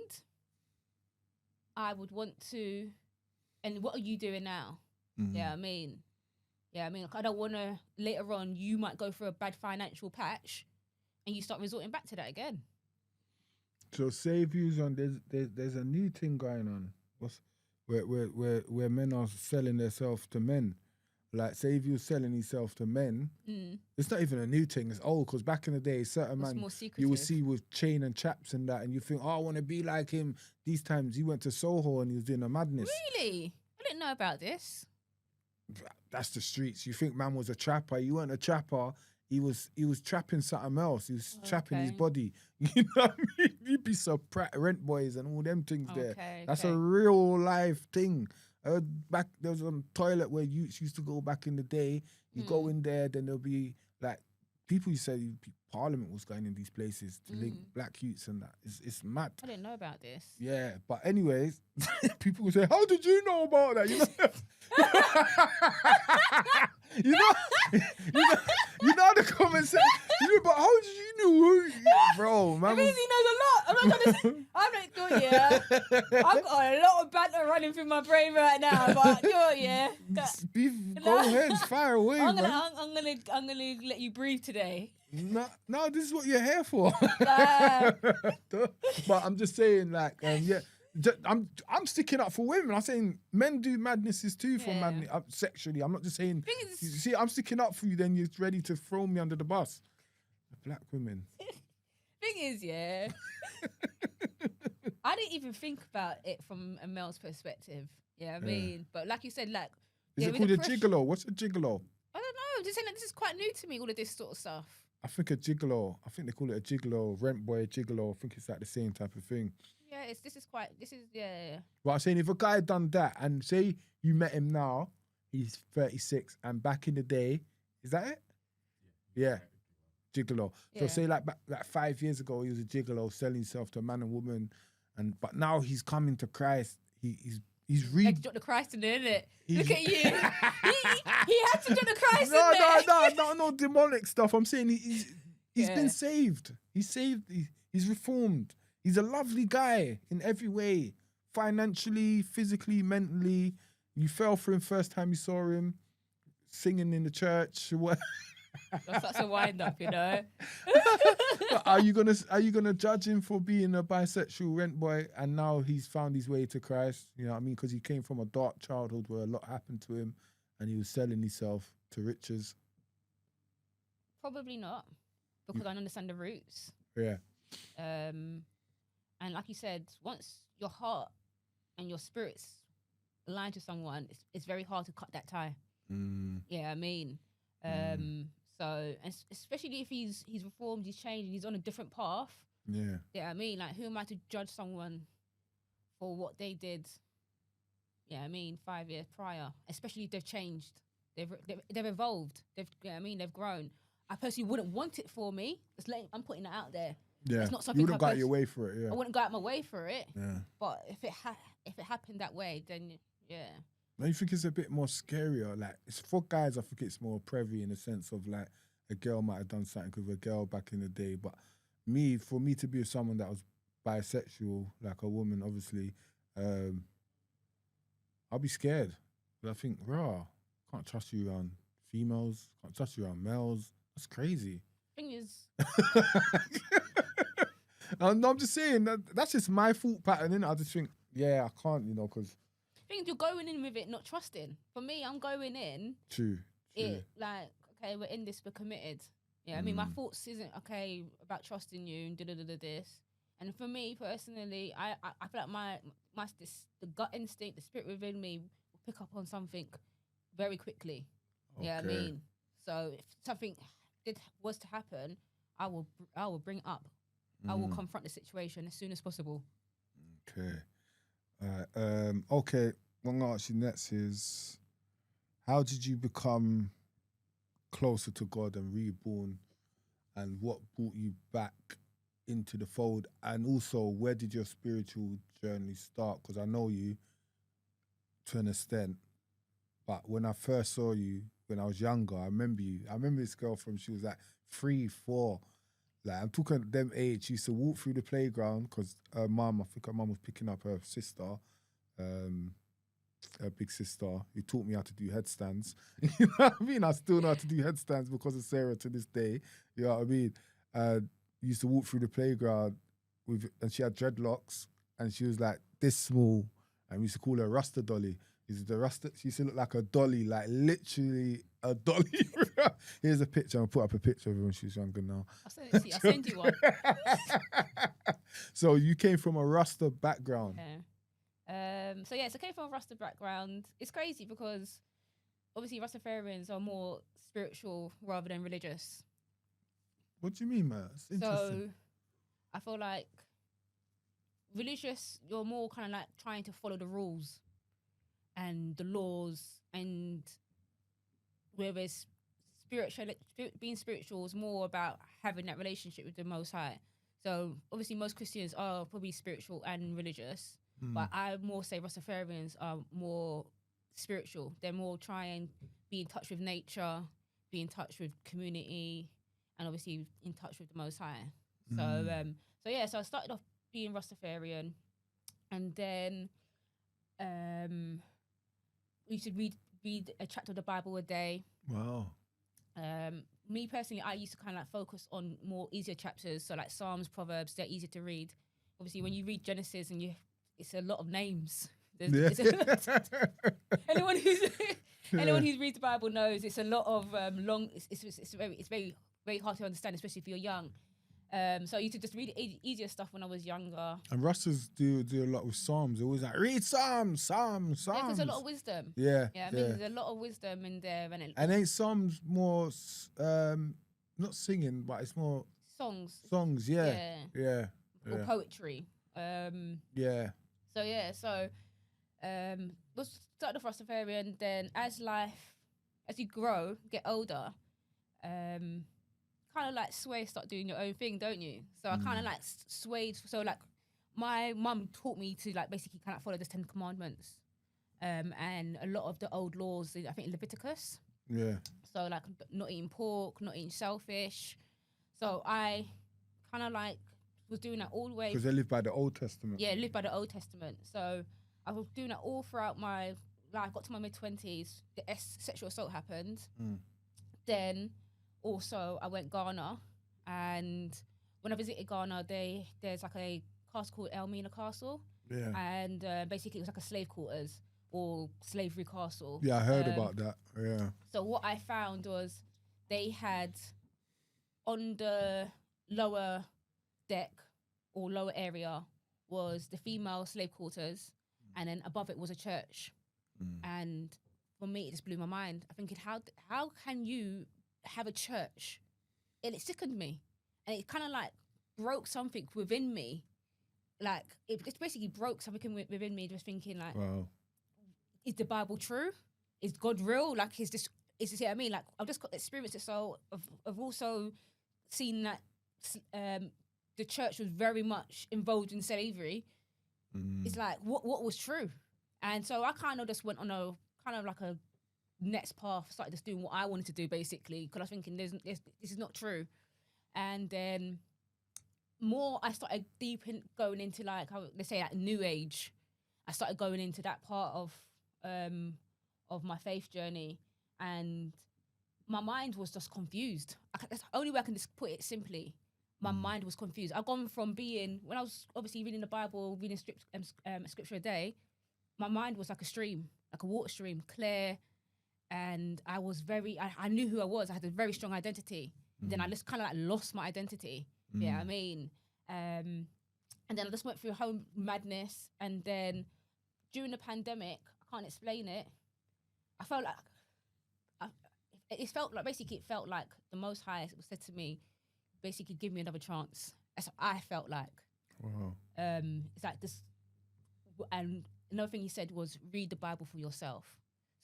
I would want to, and what are you doing now? Yeah, I mean, like, I don't want to, later on, you might go through a bad financial patch and you start resorting back to that again. So say views on, there's a new thing going on. Where men are selling themselves to men. Like, say if you're selling yourself to men, it's not even a new thing, it's old, because back in the day, certain man you would see with chain and chaps and that, and you think, oh, I want to be like him. These times he went to Soho and he was doing a madness. Really? I didn't know about this. That's the streets. You think man was a trapper. You weren't a trapper. He was trapping something else. He was trapping his body. You know what I mean? You'd be so rent boys and all them things there. That's a real life thing. Back there was a toilet where youths used to go back in the day. You go in there, then there'll be like people. You say Parliament was going in these places to link black youths and that. It's mad. I didn't know about this. Yeah, but anyways, people will say, "How did you know about that?" You know. you know the comments say, but how did you know? Bro, man. It means he knows a lot. I'm not trying to say, I'm not doing, yeah. I've got a lot of banter running through my brain right now, but yeah. Go ahead, fire away, I'm man. gonna let you breathe today. No, this is what you're here for. But I'm just saying, like, yeah. I'm sticking up for women. I'm saying men do madnesses too for man sexually. I'm not just saying. You see, I'm sticking up for you. Then you're ready to throw me under the bus. Black women. Thing is, yeah, I didn't even think about it from a male's perspective. Yeah, I mean, but like you said, like, is it called a gigolo? What's a gigolo? I don't know. Just saying that this is quite new to me. All of this sort of stuff. I think a gigolo. I think they call it a gigolo, rent boy, gigolo. I think it's like the same type of thing. Yeah, this is. But I'm saying if a guy done that and say you met him now, he's 36, and back in the day, is that it? Yeah, gigolo. Yeah. So say like 5 years ago, he was a gigolo selling himself to a man and woman, but now he's coming to Christ. He's Had to drop the Christ in there, innit? Look at you. he had to drop the Christ in there. No demonic stuff. I'm saying he's been saved. He's saved. He's reformed. He's a lovely guy in every way. Financially, physically, mentally. You fell for him first time you saw him. Singing in the church. That's such a wind up, you know. Are you gonna judge him for being a bisexual rent boy and now he's found his way to Christ? You know what I mean? Because he came from a dark childhood where a lot happened to him and he was selling himself to riches. Probably not, because I understand the roots. Yeah. And like you said, once your heart and your spirits align to someone, it's very hard to cut that tie. Yeah, I mean, so especially if he's reformed, he's changed, and he's on a different path. Yeah. Yeah, I mean, like, who am I to judge someone for what they did? Yeah, I mean, 5 years prior, especially if they've changed, they've evolved. They've grown. I personally wouldn't want it for me. I'm putting that out there. Yeah. It's not You something wouldn't I've go out heard- your way for it. I Yeah. wouldn't go out my way for it. Yeah. But if it happened that way, then yeah. Don't you think it's a bit more scarier? Like, it's for guys, I think it's more prevy in the sense of like a girl might have done something with a girl back in the day. But for me to be with someone that was bisexual, like a woman, obviously, I'll be scared. But I think, raw, can't trust you around females, can't trust you around males. That's crazy. Thing is, No, I'm just saying that's just my thought pattern, innit? I just think, yeah, I can't, because you're going in with it not trusting. For me, I'm going in true. it like, okay, we're in this, we're committed. Yeah, I mean, my thoughts isn't okay about trusting you and this. And for me personally, I feel like the gut instinct, the spirit within me will pick up on something very quickly. Yeah, I Okay. mean, so if something was to happen, I will bring it up. I will confront the situation as soon as possible. Okay. Okay. What I'm gonna ask you next is, how did you become closer to God and reborn, and what brought you back into the fold, and also where did your spiritual journey start? Because I know you to an extent, but when I first saw you when I was younger, I remember you. I remember this girl from, she was like 3, 4. Like, I'm talking them age. She used to walk through the playground because her mum, I think her mum was picking up her sister, her big sister, who taught me how to do headstands. You know what I mean? I still know how to do headstands because of Sarah to this day. You know what I mean? Used to walk through the playground and she had dreadlocks, and she was like this small, and we used to call her Rasta Dolly. She used to look like a dolly, like literally a dolly. Here's a picture. I'll put up a picture of her when she was younger now. I'll send it to you. I'll send you one. So you came from a Rasta background. Yeah. So I came from a Rasta background. It's crazy because obviously Rastafarians are more spiritual rather than religious. What do you mean, man? It's interesting. So I feel like religious, you're more kind of like trying to follow the rules and the laws, and whereas being spiritual is more about having that relationship with the Most High. So obviously most Christians are probably spiritual and religious, but I more say Rastafarians are more spiritual. They're more trying to be in touch with nature, be in touch with community, and obviously in touch with the Most High. So I started off being Rastafarian, and then we used to read a chapter of the Bible a day. Wow. Me personally, I used to kind of like focus on more easier chapters, so like Psalms, Proverbs. They're easier to read. Obviously, when you read Genesis and it's a lot of names. Anyone who's read the Bible knows it's a lot of long. It's very very hard to understand, especially if you're young. So I used to just read easier stuff when I was younger. And Rastas do a lot with Psalms. They're always like, read Psalms. Yeah, there's a lot of wisdom. Yeah. I mean, there's a lot of wisdom in there, and ain't Psalms more not singing, but it's more songs. Songs, yeah. Or poetry. Yeah. So was started off Rastafarian. Then as you grow, get older, kind of like start doing your own thing, don't you? So I kind of like swayed. So like my mum taught me to like basically kind of follow the 10 Commandments, and a lot of the old laws. I think in Leviticus. Yeah. So like not eating pork, not eating shellfish. So I kind of like was doing that all the way. Because they live by the Old Testament. Yeah, live by the Old Testament. So I was doing that all throughout my life. Got to my mid-20s, the sexual assault happened. Then also I went Ghana, and when I visited Ghana, there's like a castle called Elmina Castle. Yeah. And basically it was like a slave quarters or slavery castle. Yeah, I heard about that. Yeah. So what I found was they had on the lower deck or lower area was the female slave quarters, and then above it was a church. And for me, it just blew my mind. I thinking, how can you have a church? And it sickened me, and it kind of like broke something within me. Like it basically broke something within me. Just thinking like, wow. Is the Bible true? Is God real? Like, is this what I mean? Like, I've just got experienced it. So I've also seen that the church was very much involved in slavery, it's like what was true. And so I kind of just went on a kind of like a next path, started just doing what I wanted to do basically, because I was thinking this is not true. And then more I started going into like let's say like new age. I started going into that part of my faith journey, and my mind was just confused. That's the only way I can just put it simply. My mind was confused. I've gone from being, when I was obviously reading the Bible, reading scripture a day, my mind was like a stream, like a water stream, clear. And I was I knew who I was. I had a very strong identity. Then I just kind of like lost my identity. Yeah, I mean. And then I just went through a whole madness. And then during the pandemic, I can't explain it. I felt like, it felt like the Most High said to me, basically give me another chance. That's what I felt like. Wow. It's like this, and another thing he said was read the Bible for yourself.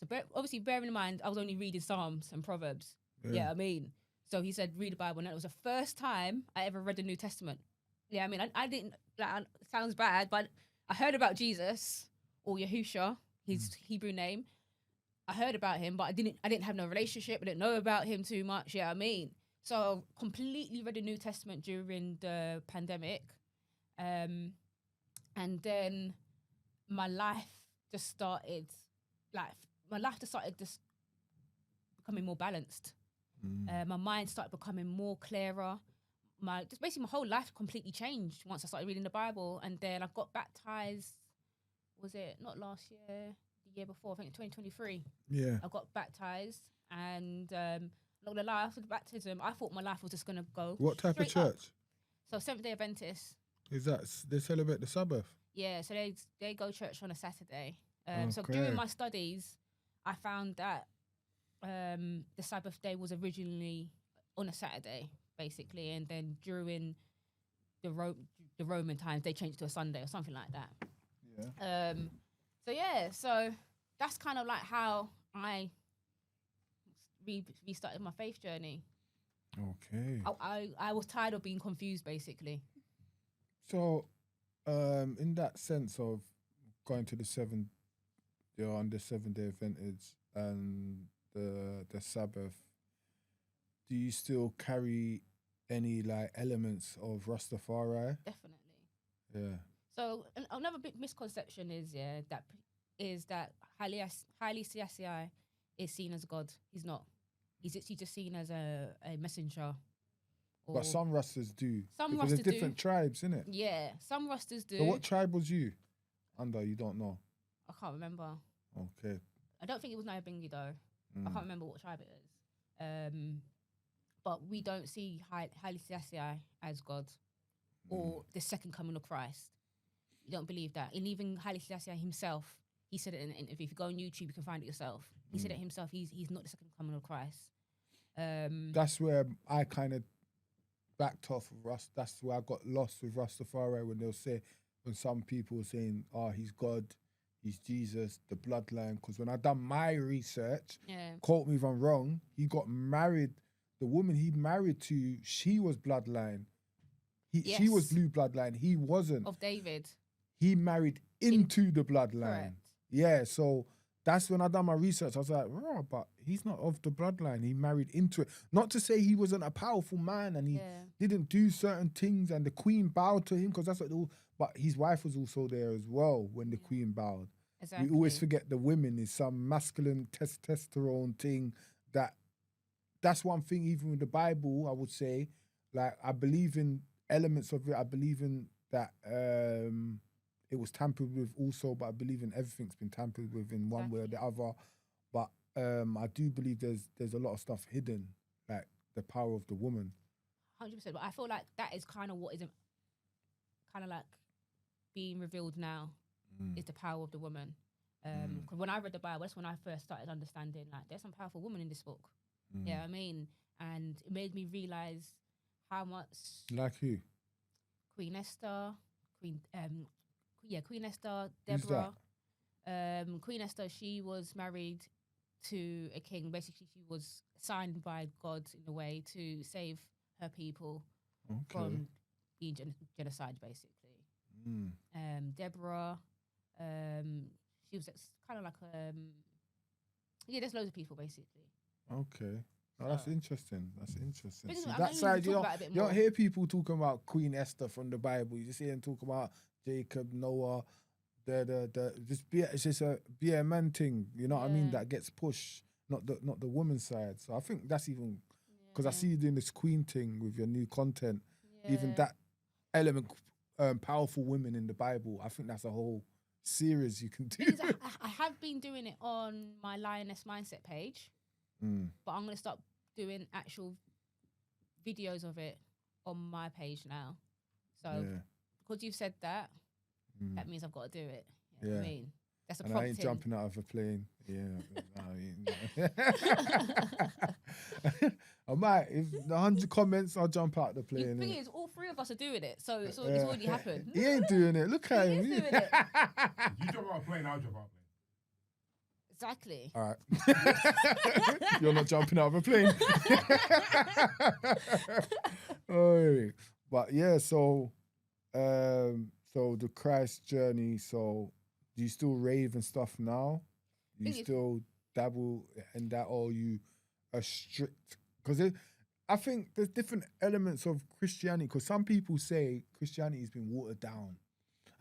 So obviously bearing in mind, I was only reading Psalms and Proverbs. Yeah, I mean. So he said read the Bible, and that was the first time I ever read the New Testament. Yeah, I mean, I didn't, like, it sounds bad, but I heard about Jesus, or Yahusha, his Hebrew name. I heard about him, but I didn't have no relationship. I didn't know about him too much. Yeah, I mean. So completely read the New Testament during the pandemic. And then my life just started, just becoming more balanced. My mind started becoming more clearer. Basically my whole life completely changed once I started reading the Bible. And then I got baptized, was it not last year, the year before, I think 2023. Yeah. I got baptized, and not gonna lie, after the baptism, I thought my life was just gonna go. What type of church? Up. So Seventh Day Adventist. Is that they celebrate the Sabbath? Yeah, so they go church on a Saturday. Okay. So during my studies, I found that the Sabbath day was originally on a Saturday, basically, and then during the Roman times, they changed to a Sunday or something like that. Yeah. So that's kind of like how I restarted my faith journey. Okay. I was tired of being confused, basically. So, in that sense of going to the 7 Day Adventist and the Sabbath, do you still carry any like elements of Rastafari? Definitely. Yeah. So another big misconception is that Haile Selassie is seen as God. He's not. He's actually just seen as a messenger. But some Rastas do. Some because Rastas there's different tribes, innit? Yeah, some Rastas do. So what tribe was you under? You don't know? I can't remember. Okay. I don't think it was Nyabingi though. I can't remember what tribe it is. But we don't see Haile Selassie as God or the second coming of Christ. You don't believe that. And even Haile Selassie himself, he said it in an interview. If you go on YouTube, you can find it yourself. He said it himself. He's not the second coming of Christ. That's where I kind of backed off of Rust. That's where I got lost with Rastafari when some people were saying, "Oh, he's God, he's Jesus, the bloodline." Because when I done my research, quote me if I'm wrong, he got married. The woman he married to, she was bloodline. She was blue bloodline. He wasn't. Of David. He married into the bloodline. Correct. Yeah, so that's when I done my research. I was like, but he's not of the bloodline. He married into it. Not to say he wasn't a powerful man and he didn't do certain things and the queen bowed to him because that's what but his wife was also there as well when the queen bowed. Exactly. We always forget the women is some masculine testosterone thing that's one thing even with the Bible, I would say. Like, I believe in elements of it. I believe in that it was tampered with also, but I believe in everything's been tampered with in one way or the other. But I do believe there's a lot of stuff hidden, like the power of the woman. 100%. But I feel like that is kind of what is kind of like being revealed now is the power of the woman. Because when I read the Bible, that's when I first started understanding like there's some powerful women in this book. Yeah, I mean, and it made me realize how much. Like who? Queen Esther, Queen Esther, Deborah. Queen Esther, she was married to a king. Basically, she was signed by God in a way to save her people from being genocide, basically. Mm. Deborah, she was kind of like yeah, there's loads of people basically. Okay. Oh, that's interesting. That's interesting. Because See, I'm that gonna side, talk about it a bit you don't more. hear people talking about Queen Esther from the Bible. You just hear them talk about Jacob, Noah, it's just be a man thing. You know what I mean? Yeah. That gets pushed, not the woman's side. So I think that's even because I Yeah. see you doing this Queen thing with your new content. Even Yeah. that element, powerful women in the Bible. I think that's a whole series you can do. Because I have been doing it on my Lioness Mindset page, but I'm gonna start doing actual videos of it on my page now. So Yeah. because you've said that, that means I've got to do it. You know what I mean? That's a And I prompting. ain't jumping out of a plane. Yeah. I might. If 100 comments, I'll jump out the The plane. thing innit? is, all three of us are doing it, so it's already happened. He ain't doing it. Look at He him. is doing it. You jump out a plane, I'll jump out a plane. Exactly. All right. You're not jumping out of a plane. Oi. But yeah, so the Christ journey, so do you still rave and stuff now? Do you Thing is- still dabble in that, or you are strict? Because I think there's different elements of Christianity, because some people say Christianity has been watered down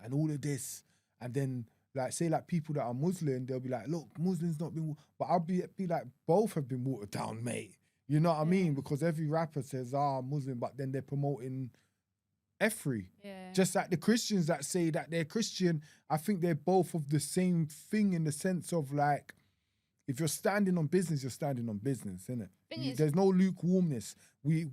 and all of this, and then like say like people that are Muslim, they'll be like, look, Muslims not been, but I'll be like, both have been watered down, mate. You know what I mean? Because every rapper says, Muslim, but then they're promoting Efri. Yeah. Just like the Christians that say that they're Christian, I think they're both of the same thing in the sense of like, if you're standing on business, you're standing on business, innit? There's no lukewarmness. We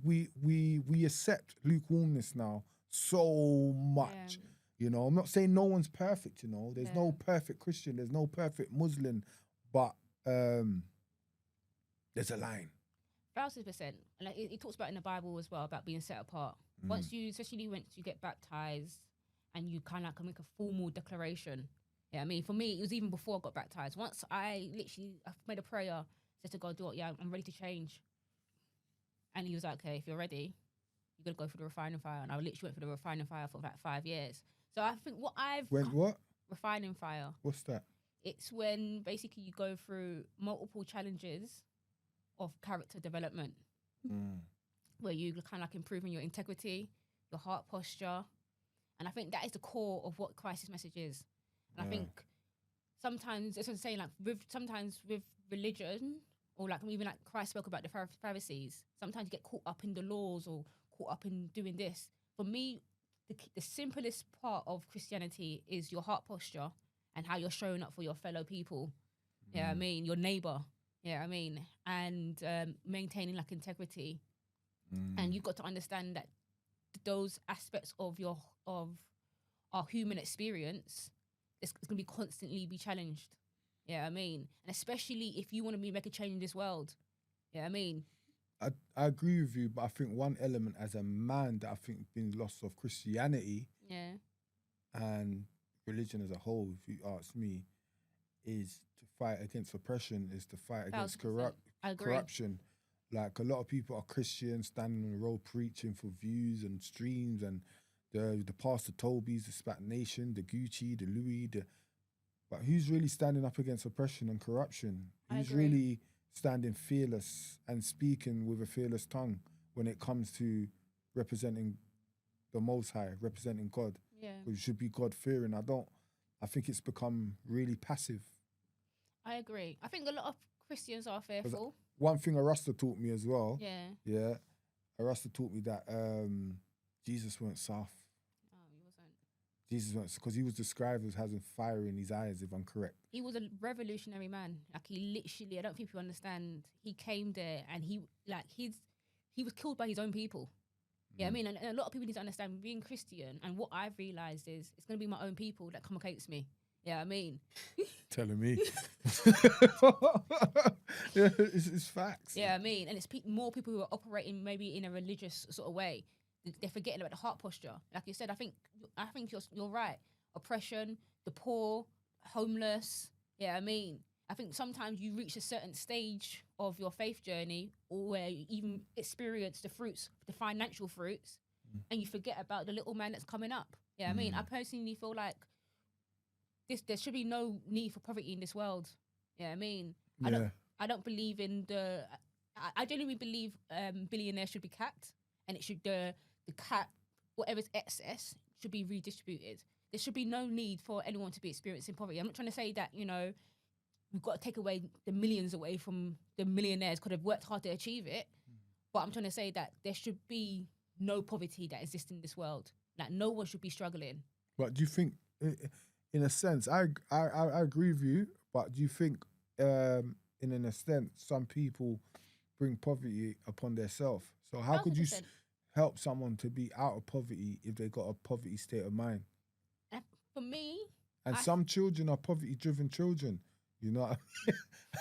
accept lukewarmness now so much. Yeah. You know, I'm not saying no one's perfect, you know. There's no perfect Christian, there's no perfect Muslim, but there's a line. 1,000%. And like it talks about in the Bible as well about being set apart. Once you, especially once you get baptized and you kind of can make a formal declaration. Yeah, I mean, for me, it was even before I got baptized. Once I made a prayer, said to God, I'm ready to change. And he was like, okay, if you're ready, you're going to go for the refining fire. And I literally went for the refining fire for about 5 years. So I think what refining fire. What's that? It's when basically you go through multiple challenges of character development, where you kind of like improving your integrity, your heart posture. And I think that is the core of what Christ's message is. And I think sometimes, it's what I'm saying, like sometimes with religion, or like even like Christ spoke about the Pharisees, sometimes you get caught up in the laws or caught up in doing this. For me, the simplest part of Christianity is your heart posture and how you're showing up for your fellow people. Yeah, I mean, your neighbor. Yeah, I mean, and maintaining like integrity. And you've got to understand that those aspects of our human experience is going to be constantly be challenged. Yeah, I mean, and especially if you want to make a change in this world. Yeah, I mean, I agree with you, but I think one element as a man that I think been lost of Christianity and religion as a whole, if you ask me, is to fight against oppression, is to fight against 1,000%. corruption. Like a lot of people are Christians standing on the road preaching for views and streams, and the Pastor Tobys, the Spat Nation, the Gucci, the Louis, but who's really standing up against oppression and corruption? Who's really standing fearless and speaking with a fearless tongue when it comes to representing the Most High, representing God? Yeah. Who should be God-fearing. I think it's become really passive. I agree. I think a lot of Christians are fearful. One thing a Rasta taught me as well. Yeah. A Rasta taught me that Jesus weren't soft. Oh, he wasn't. Jesus weren't, because he was described as having fire in his eyes, if I'm correct. He was a revolutionary man. Like he literally, I don't think people understand. He came there and he was killed by his own people. Yeah, I mean, and a lot of people need to understand being Christian. And what I've realized is it's going to be my own people that come against me. Yeah, I mean. Telling me. Yeah, it's facts. Yeah, I mean, and it's more people who are operating maybe in a religious sort of way. They're forgetting about the heart posture. Like you said, I think you're right. Oppression, the poor, homeless. Yeah, I mean, I think sometimes you reach a certain stage of your faith journey, or where you even experience the fruits, the financial fruits, and you forget about the little man that's coming up. Yeah, I mean, I personally feel like there should be no need for poverty in this world. Yeah, I mean, I don't believe in I genuinely believe billionaires should be capped, and it should the cap, whatever's excess should be redistributed. There should be no need for anyone to be experiencing poverty. I'm not trying to say that, you know, we've got to take away the millions away from the millionaires because they've worked hard to achieve it. But I'm trying to say that there should be no poverty that exists in this world. Like, no one should be struggling. But do you think, in a sense, I agree with you, but do you think, in an extent, some people bring poverty upon themselves? So how 100%. Could you help someone to be out of poverty if they got a poverty state of mind? For me... And some children are poverty-driven children. You know what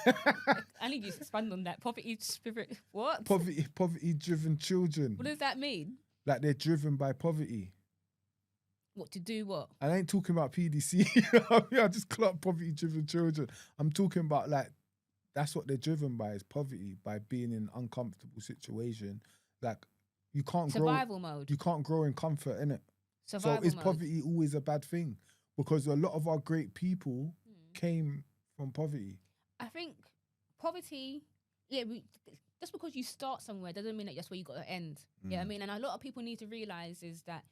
I mean? I need you to expand on that. Poverty spirit... What? Poverty-driven children. What does that mean? Like they're driven by poverty. What to do what? I ain't talking about PDC. You know what I mean? I just clock poverty-driven children. I'm talking about like, that's what they're driven by, is poverty, by being in an uncomfortable situation. Like, you can't Survival mode. You can't grow in comfort, innit? Survival so is mode. Poverty always a bad thing? Because a lot of our great people came from poverty. I think poverty, just because you start somewhere doesn't mean that that's where you got to end. Yeah, I mean, and a lot of people need to realise is that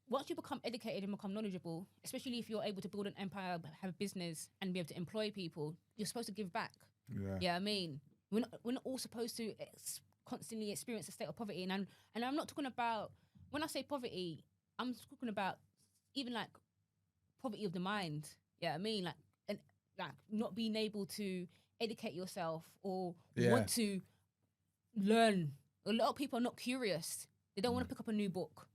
once you become educated and become knowledgeable, especially if you're able to build an empire, have a business, and be able to employ people, you're supposed to give back. Yeah, I mean, we're not all supposed to constantly experience a state of poverty. And I'm not talking about, when I say poverty, I'm talking about even like poverty of the mind. Yeah, I mean, like not being able to educate yourself or want to learn. A lot of people are not curious. They don't want to pick up a new book.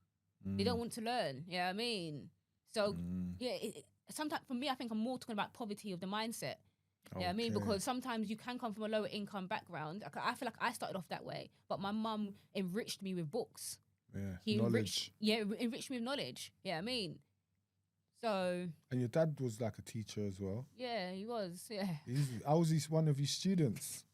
They don't want to learn. Yeah, I mean, so sometimes for me, I think I'm more talking about poverty of the mindset. Yeah, I mean, because sometimes you can come from a lower income background. I feel like I started off that way, but my mum enriched me with books. Yeah, knowledge. Enriched me with knowledge. Yeah, I mean, so. And your dad was like a teacher as well. Yeah, he was. Yeah. I was one of his students.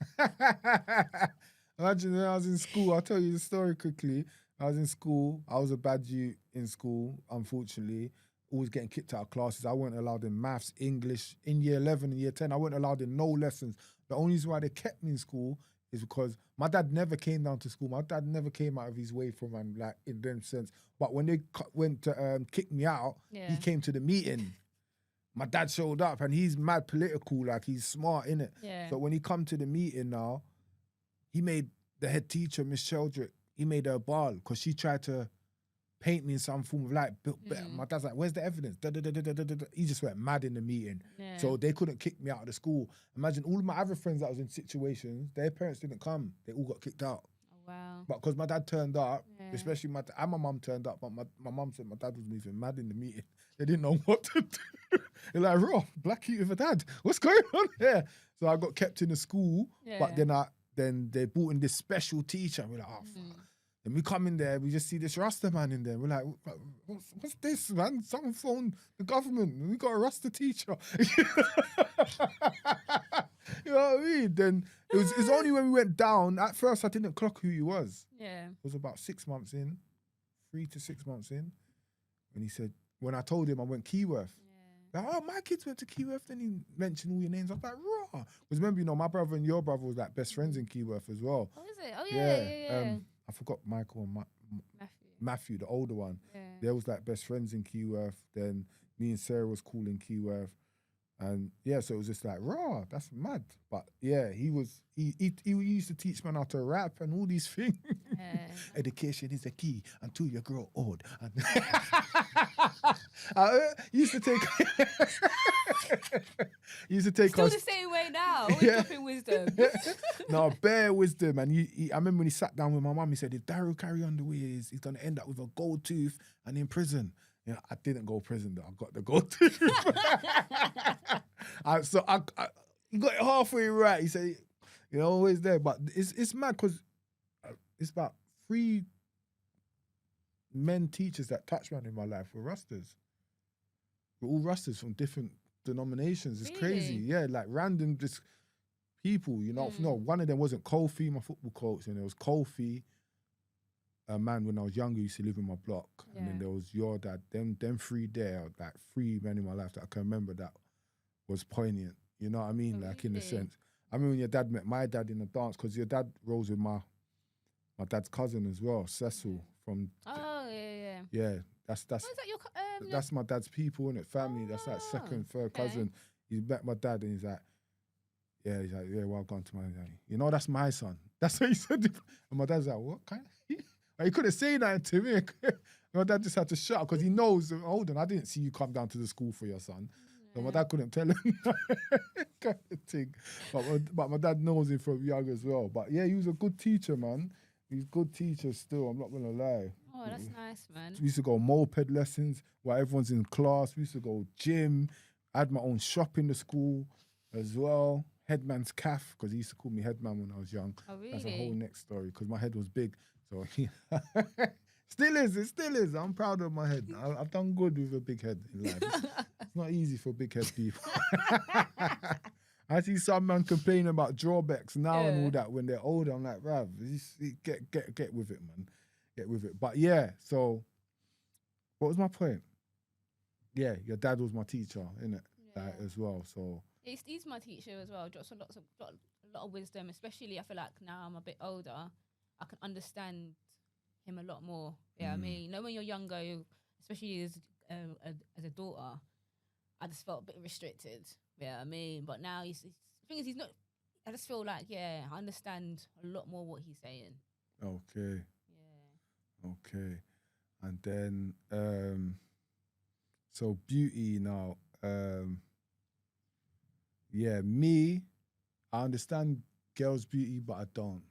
Imagine when I was in school. I'll tell you the story quickly. I was in school. I was a bad youth in school, unfortunately. Always getting kicked out of classes. I weren't allowed in maths, English. In year 11 and year 10, I weren't allowed in no lessons. The only reason why they kept me in school is because my dad never came down to school. My dad never came out of his way from, and like, in them sense. But when they went to kick me out, he came to the meeting. My dad showed up, and he's mad political, like he's smart, innit? Yeah. So when he come to the meeting now, he made the head teacher, Miss Sheldrick, he made her a ball because she tried to paint me in some form of light. My dad's like, where's the evidence? He just went mad in the meeting. Yeah. So they couldn't kick me out of the school. Imagine all of my other friends that was in situations, their parents didn't come. They all got kicked out. Oh, wow. But because my dad turned up, especially my mum turned up, but my mum said my dad was moving mad in the meeting. They didn't know what to do. They're like, raw, black youth with a dad. What's going on here? So I got kept in the school, but then they brought in this special teacher, and we're like, oh, fuck. Then we come in there, we just see this Rasta man in there. We're like, what's this, man? Someone phoned the government, and we got a Rasta teacher. You know what I mean? Then it's only when we went down, at first I didn't clock who he was. Yeah. It was about 6 months in, 3 to 6 months in, and he said, when I told him I went Keyworth, like, oh, my kids went to Keyworth, then he mentioned all your names. I was like, raw. Because remember, you know, my brother and your brother was like best friends in Keyworth as well. Oh, is it? Oh, yeah. I forgot Michael and Matthew, the older one. Yeah. They was like best friends in Keyworth. Then me and Sarah was cool in Keyworth. And yeah, so it was just like, raw, that's mad. But yeah, he used to teach man how to rap and all these things. Education is the key until you grow old. And used to take Still the same way now. Always dropping wisdom. No, bare wisdom. And I remember when he sat down with my mum, he said, if Daryl carry on the way he is, he's going to end up with a gold tooth and in prison. You know, I didn't go to prison though. I got the gold tooth. He got it halfway right. He said, you know, always there. But it's mad because it's about 3 men teachers that touched man in my life were Rastas. We're all Rastas from different denominations. It's crazy. Yeah, like random just people, you know. No, one of them wasn't Kofi, my football coach, and it was Kofi. a man when I was younger used to live in my block, and then Yeah. there was your dad. Them three there, like 3 men in my life that I can remember that was poignant. You know what I mean? Oh, Like in a really? sense. I mean, when your dad met my dad in a dance, because your dad rolls with my dad's cousin as well, Cecil from Oh, yeah. yeah. That's Oh, is that your that's my dad's people, innit? Family. That's like second, third okay. cousin. He met my dad and he's like, yeah, well gone to my dad. You know, that's my son. That's what he said. And my dad's like, what kind of? He couldn't say that to me. My dad just had to shut up because he knows, hold on, I didn't see you come down to the school for your son. So my dad couldn't tell him kind of thing. But my dad knows him from young as well. But yeah, he was a good teacher, man. He's a good teacher still, I'm not going to lie. Oh, that's nice, man. We used to go moped lessons while everyone's in class. We used to go gym. I had my own shop in the school as well. Headman's calf, because he used to call me headman when I was young. Oh, really? That's a whole next story, because my head was big. So it still is. I'm proud of my head. I've done good with a big head in life. It's not easy for big head people. I see some man complaining about drawbacks now and all that when they're older. I'm like, bruv, get with it, man. Get with it. But yeah, so what was my point? Yeah, your dad was my teacher, innit? Like, as well. So He's my teacher as well. Got a lot of wisdom, especially I feel like now I'm a bit older, I can understand him a lot more. Yeah, I mean, you know, when you're younger, especially as a daughter, I just felt a bit restricted. Yeah, I mean, but now the thing is, he's not. I just feel like, I understand a lot more what he's saying. okay. Yeah. Okay. And then so beauty now. Yeah, me, I understand girls' beauty, but I don't.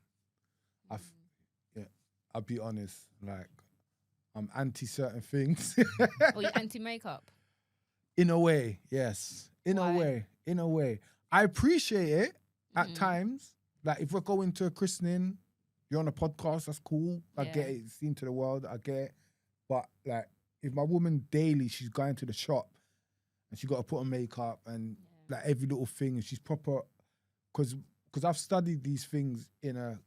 I'll be honest, like, I'm anti certain things. Or you anti-makeup? In a way, yes. In Why? a way. I appreciate it at times. Like, if we're going to a christening, you're on a podcast, that's cool. I get it, it's seen to the world, I get it. But, like, if my woman daily, she's going to the shop and she got to put on makeup and, like, every little thing, and she's proper, because I've studied these things in a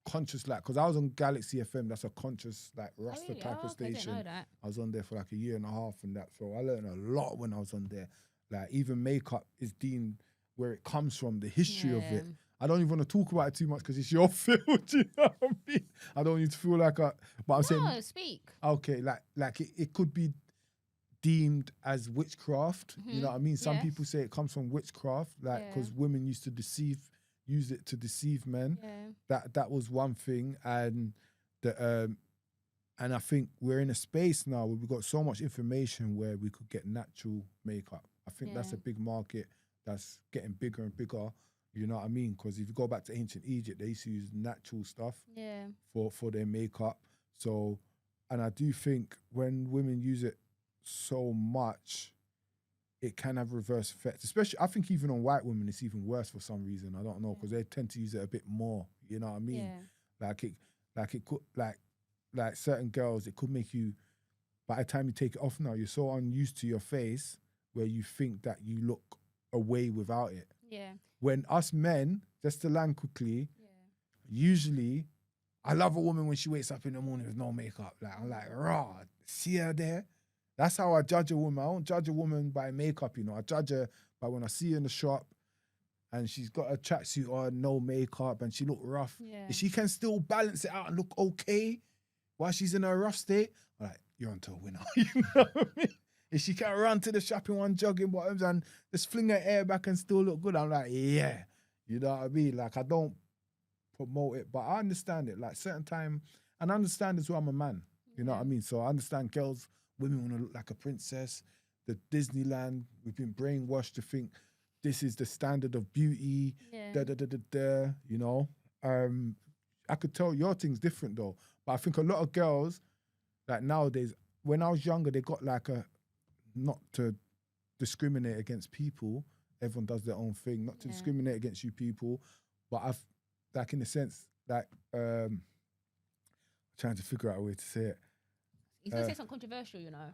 conscious, like, because I was on Galaxy FM, that's a conscious, like, Rasta type of Okay, I didn't station. know that. I was on there for like a year and a half and that, so I learned a lot when I was on there. Like, even makeup is deemed where it comes from, the history of it. I don't even want to talk about it too much because it's your field, you know what I mean? I don't need to feel like but I'm saying, No, speak. okay, like it could be deemed as witchcraft, you know what I mean? Some people say it comes from witchcraft, like, because women used to use it to deceive men. That was one thing, and and I think we're in a space now where we've got so much information where we could get natural makeup. I think that's a big market that's getting bigger and bigger. You know what I mean? Because if you go back to ancient Egypt, they used to use natural stuff for their makeup. So, and I do think when women use it so much, it can have reverse effects. Especially, I think even on white women, it's even worse for some reason. I don't know, because they tend to use it a bit more. You know what I mean? Like it could, like certain girls, it could make you, by the time you take it off now, you're so unused to your face where you think that you look away without it. When us men, just to land quickly, usually, I love a woman when she wakes up in the morning with no makeup. Like, I'm like, raw, see her there? That's how I judge a woman. I don't judge a woman by makeup, you know. I judge her by when I see her in the shop and she's got a tracksuit on, no makeup, and she look rough. If she can still balance it out and look okay while she's in her rough state, I'm like, you're onto a winner. You know what I mean? If she can run to the shop in one jogging bottoms and just fling her hair back and still look good, I'm like, yeah. You know what I mean? Like, I don't promote it, but I understand it. Like, certain time, and I understand as well, I'm a man. You know what I mean? So I understand women want to look like a princess. The Disneyland, we've been brainwashed to think this is the standard of beauty. You know? I could tell your thing's different though. But I think a lot of girls, like nowadays, when I was younger, they got like not to discriminate against people. Everyone does their own thing. Not to discriminate against you people. But I've, like, in a sense, like, trying to figure out a way to say it. He's going to say something controversial, you know.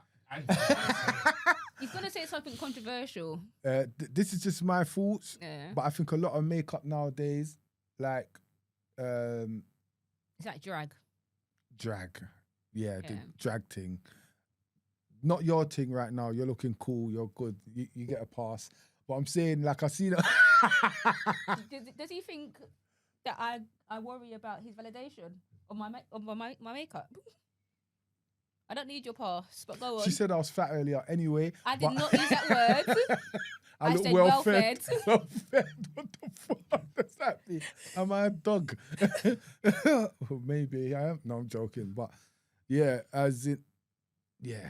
He's going to say something controversial. This is just my thoughts. But I think a lot of makeup nowadays, like... it's like drag. drag. Yeah, the Yeah. drag thing. Not your thing right now. You're looking cool. You're good. You get a pass. But I'm saying, like, I see that. Does he think that I worry about his validation of my makeup? I don't need your pass, but go on. She said I was fat earlier. Anyway, I did not use that word. I look said well fed. well-fed. Well fed. What the fuck does that mean? Am I a dog? Well, maybe I am. No, I'm joking. But yeah, as in, yeah,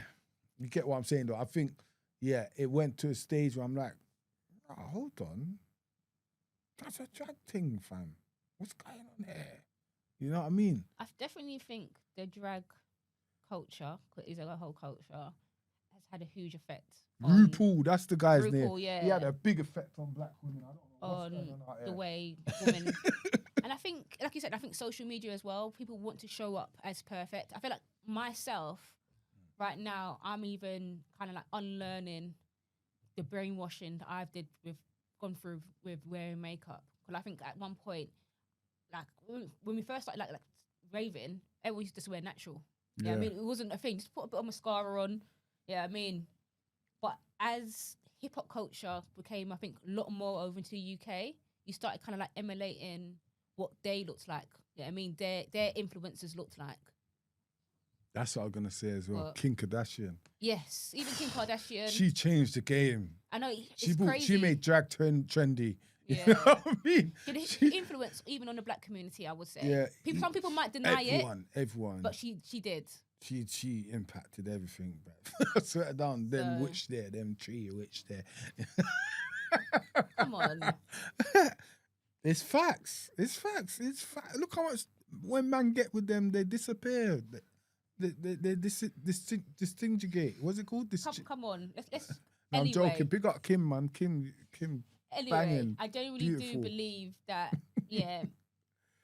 you get what I'm saying though. I think, yeah, it went to a stage where I'm like, oh, hold on, that's a drag thing, fam. What's going on there? You know what I mean? I definitely think the drag culture, because it's a whole culture, has had a huge effect. RuPaul, that's the guy's name. RuPaul, yeah. He had a big effect on black women. I don't know what's On going on out the here. way women. And I think, like you said, I think social media as well, people want to show up as perfect. I feel like myself, right now, I'm even kind of like unlearning the brainwashing that I've gone through with wearing makeup. Because I think at one point, like when we first started like raving, everyone used to just wear natural. Yeah, I mean, it wasn't a thing. Just put a bit of mascara on. Yeah, I mean, but as hip hop culture became, I think, a lot more over into the UK, you started kind of like emulating what they looked like. Yeah, I mean, their influencers looked like. That's what I'm gonna say as well. What? Kim Kardashian. Yes, even Kim Kardashian. She changed the game. I know it's crazy. She made drag trendy. Yeah. You know what I mean? She influence even on the black community, I would say. Yeah. Some people might deny Everyone. but she did. She impacted everything, bruv. Swear it down. Them witch there, them tree witch there. Come on. It's facts. Look how much when man get with them, they disappear. They distinguish. What's it called? Come on. Let's No, anyway. I'm joking. Big up Kim, man. Kim. Anyway, banging. I genuinely Beautiful. do believe that, yeah,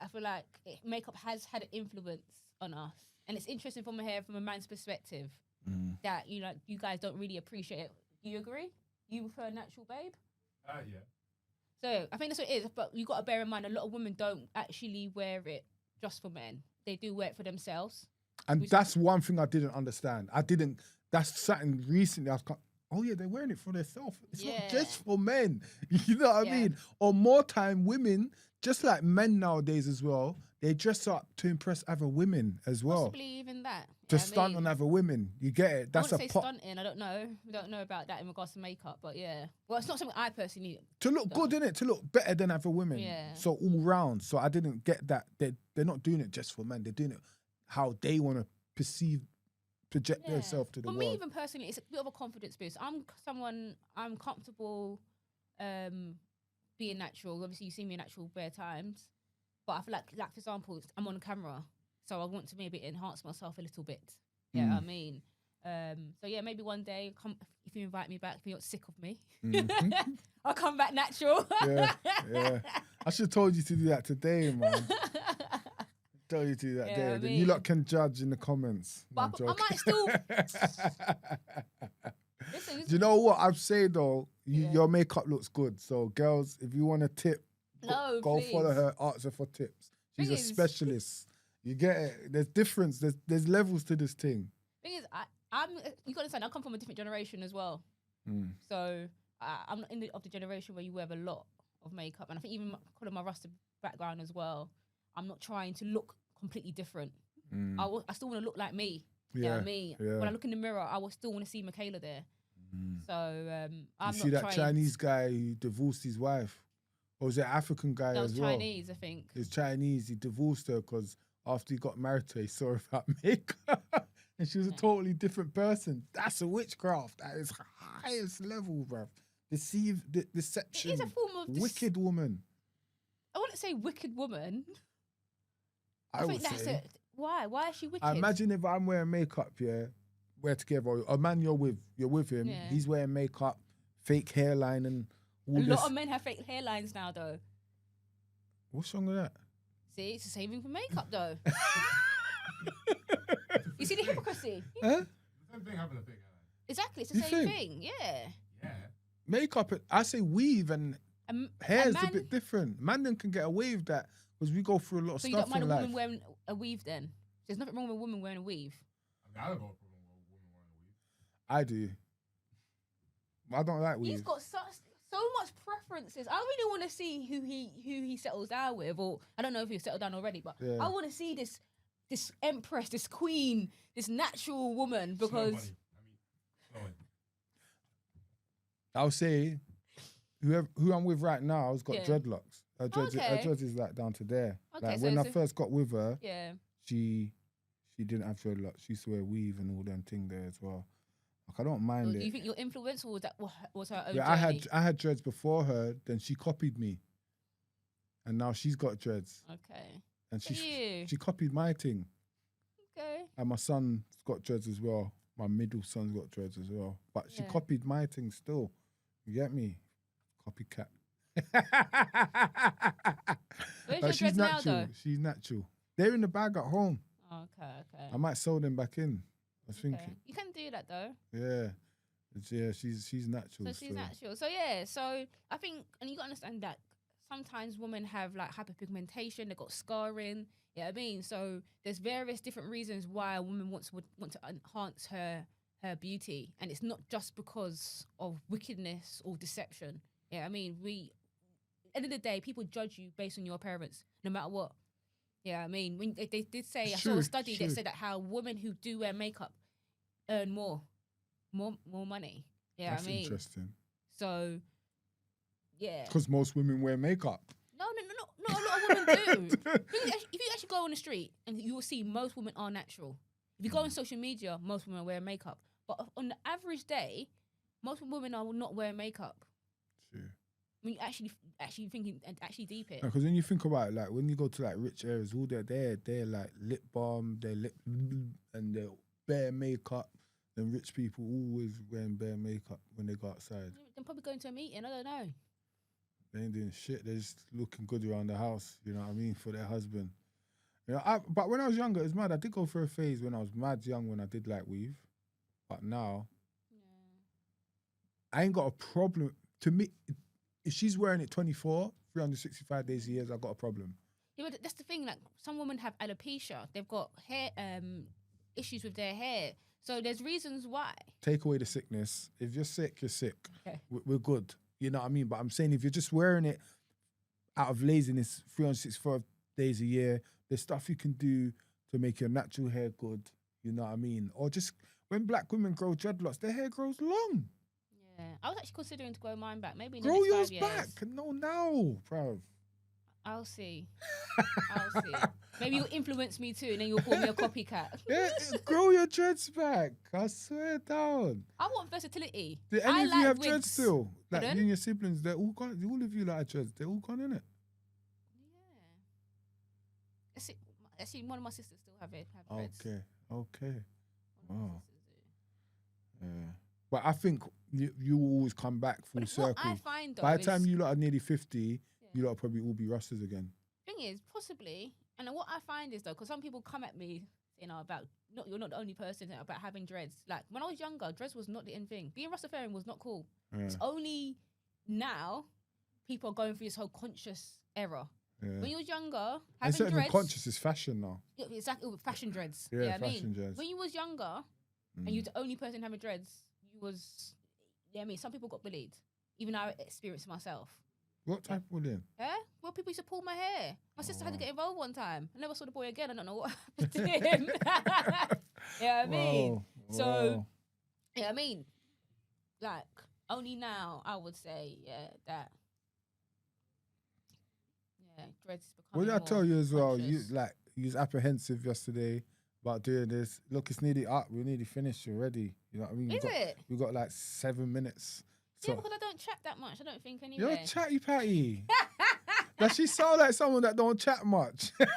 I feel like makeup has had an influence on us. And it's interesting from a man's perspective that, you know, you guys don't really appreciate it. Do you agree? You prefer natural, babe? Yeah. So I think that's what it is. But you got to bear in mind, a lot of women don't actually wear it just for men. They do wear it for themselves. And that's one thing I didn't understand. That's something recently I've got. Oh yeah, they're wearing it for themselves. It's not just for men. You know what I mean? Or more time, women, just like men nowadays as well, they dress up to impress other women as well. Possibly even that. To stunt on other women. You get it? That's I wouldn't say stunting. I don't know. We don't know about that in regards to makeup, but yeah. Well, it's not something I personally need. To look good, innit? To look better than other women. Yeah. So all round. So I didn't get that. They're not doing it just for men. They're doing it how they want to project themselves to the For world. me, even personally, it's a bit of a confidence boost. I'm comfortable being natural. Obviously, you see me natural bare times. But I feel like for example, I'm on camera. So I want to maybe enhance myself a little bit. Yeah, I mean. So yeah, maybe one day, if you invite me back, if you're not sick of me, I'll come back natural. Yeah. I should have told you to do that today, man. Tell you to do that day. Then you lot can judge in the comments. But I might still. Listen, do you know what I've said though? Your makeup looks good. So girls, if you want a tip, go follow her. Ask her for tips. She's a specialist. You get it. There's difference. There's levels to this thing. Thing is, you got to understand. I come from a different generation as well. So I'm not of the generation where you wear a lot of makeup, and I think even because of my Rasta background as well, I'm not trying to look completely different. I still want to look like me. Yeah, me. When I look in the mirror, I will still want to see Makayla there. So I'm you see not that Chinese guy who divorced his wife, or was it an African guy as well? Chinese, I think. He's Chinese. He divorced her because after he got married to her, he saw her without makeup, and she was a totally different person. That's a witchcraft. That is highest level, bruv. Deception. It is a form of wicked woman. I wouldn't say wicked woman. I think that's it. Why? Why is she wicked? I imagine if I'm wearing makeup, we're together. A man you're with him. Yeah. He's wearing makeup, fake hairline, and all a this. lot of men have fake hairlines now, though. What's wrong with that? See, it's the same thing for makeup, though. You see the hypocrisy? Huh? The same thing happened to fake hairline. Exactly, it's the same thing. Yeah. Makeup, I say weave and hair's a bit different. Man then can get away with that because we go through a lot of so stuff. So you don't mind in a life. woman wearing a weave then? There's nothing wrong with a woman wearing a weave. I don't go for women wearing a weave. I do. I don't like weave. He's got so much preferences. I really want to see who he settles down with, or I don't know if he's settled down already, but Yeah. I want to see this empress, this queen, this natural woman, because I'll say who I'm with right now has got Yeah. dreadlocks. Her dreads, Okay. her dreads is like down to there. Okay, Like so when I it's a- first got with her, yeah. she didn't have dreadlocks. She used to wear weave and all them thing there as well. Like I don't mind Do it. you think your influence, or was her own Yeah, journey? I had dreads before her. Then she copied me, and now she's got dreads, Okay. and For you. she copied my thing. Okay. And my son's got dreads as well. My middle son's got dreads as well. But she Yeah. copied my thing still. You get me? Copycat. Where's Like, your she's dreads now, natural. though? She's natural. They're in the bag at home. Okay. I might sew them back in. I was Okay. thinking. You can do that though. Yeah. She's natural. So she's natural. So yeah, so I think, and you got to understand that sometimes women have like hyperpigmentation, they've got scarring. You know what I mean? So there's various different reasons why a woman would want to enhance her beauty, and it's not just because of wickedness or deception. Yeah, I mean, end of the day, people judge you based on your appearance, no matter what. Yeah, I mean, when they did say, I saw a study that said that how women who do wear makeup earn more money. Yeah, That's I mean, interesting. so yeah. Because most women wear makeup. No, not a lot of women do. If you actually go on the street, and you will see most women are natural. If you go on social media, most women wear makeup. But on the average day, most women are not wearing makeup. True. When you actually thinking and actually deep it. Because when you think about it, like when you go to like rich areas, all they're like lip balm, their lip and their bare makeup. Then rich people always wearing bare makeup when they go outside. They're probably going to a meeting. I don't know. They ain't doing shit. They're just looking good around the house. You know what I mean, for their husband. You know, but when I was younger, it's mad. I did go through a phase when I was mad young when I did like weave, but now I ain't got a problem. To me, if she's wearing it 24, 365 days a year, I got a problem. Yeah, but that's the thing. Like some women have alopecia. They've got hair issues with their hair. So there's reasons why. Take away the sickness. If you're sick, you're sick. Okay. We're good. You know what I mean? But I'm saying if you're just wearing it out of laziness 365 days a year, there's stuff you can do to make your natural hair good. You know what I mean? Or just when black women grow dreadlocks, their hair grows long. Yeah. I was actually considering to grow mine back. Maybe in Grow the next yours 5 years. back. No, now, bruv. I'll see. I'll see. Maybe you'll influence me too, and then you'll call me a copycat. Yeah, grow your dreads back. I swear down. I want versatility. Do any of you have dreads wigs. still? Like Pardon? you and your siblings, they're all gone. All of you like dreads. They're all gone, innit? Yeah. Actually, one of my sisters still have dreads. Okay. One of my Wow. sisters do. Yeah. But I think you will always come back full But circle. what I find though, By the time is, you lot are nearly 50, you lot will probably all be rustlers again. thing is, possibly, and what I find is though, because some people come at me, about you're not the only person about having dreads. Like when I was younger, dreads was not the end thing. Being Rastafarian was not cool. Yeah. It's only now people are going through this whole conscious era. Yeah. When you was younger, And having certain dreads, conscious is fashion now. yeah, exactly, with fashion dreads. Yeah, I mean, fashion dreads. when you was younger and you're the only person having dreads, you was, I mean, some people got bullied. Even I experienced it myself. What type of bullying? Yeah? Well, people used to pull my hair. My sister had to get involved one time. I never saw the boy again. I don't know what happened to him. Yeah, I mean. Wow. So, Wow. yeah, I mean, like, only now I would say, that, dreads is What becoming did I tell you as well? You conscious. you was apprehensive yesterday about doing this. Look, it's nearly up. We're nearly finished already. You know what I mean? Is it? We got like 7 minutes. Yeah, So because I don't chat that much. I don't think you're anyway. a chatty patty. Does she sound like someone that don't chat much? Thing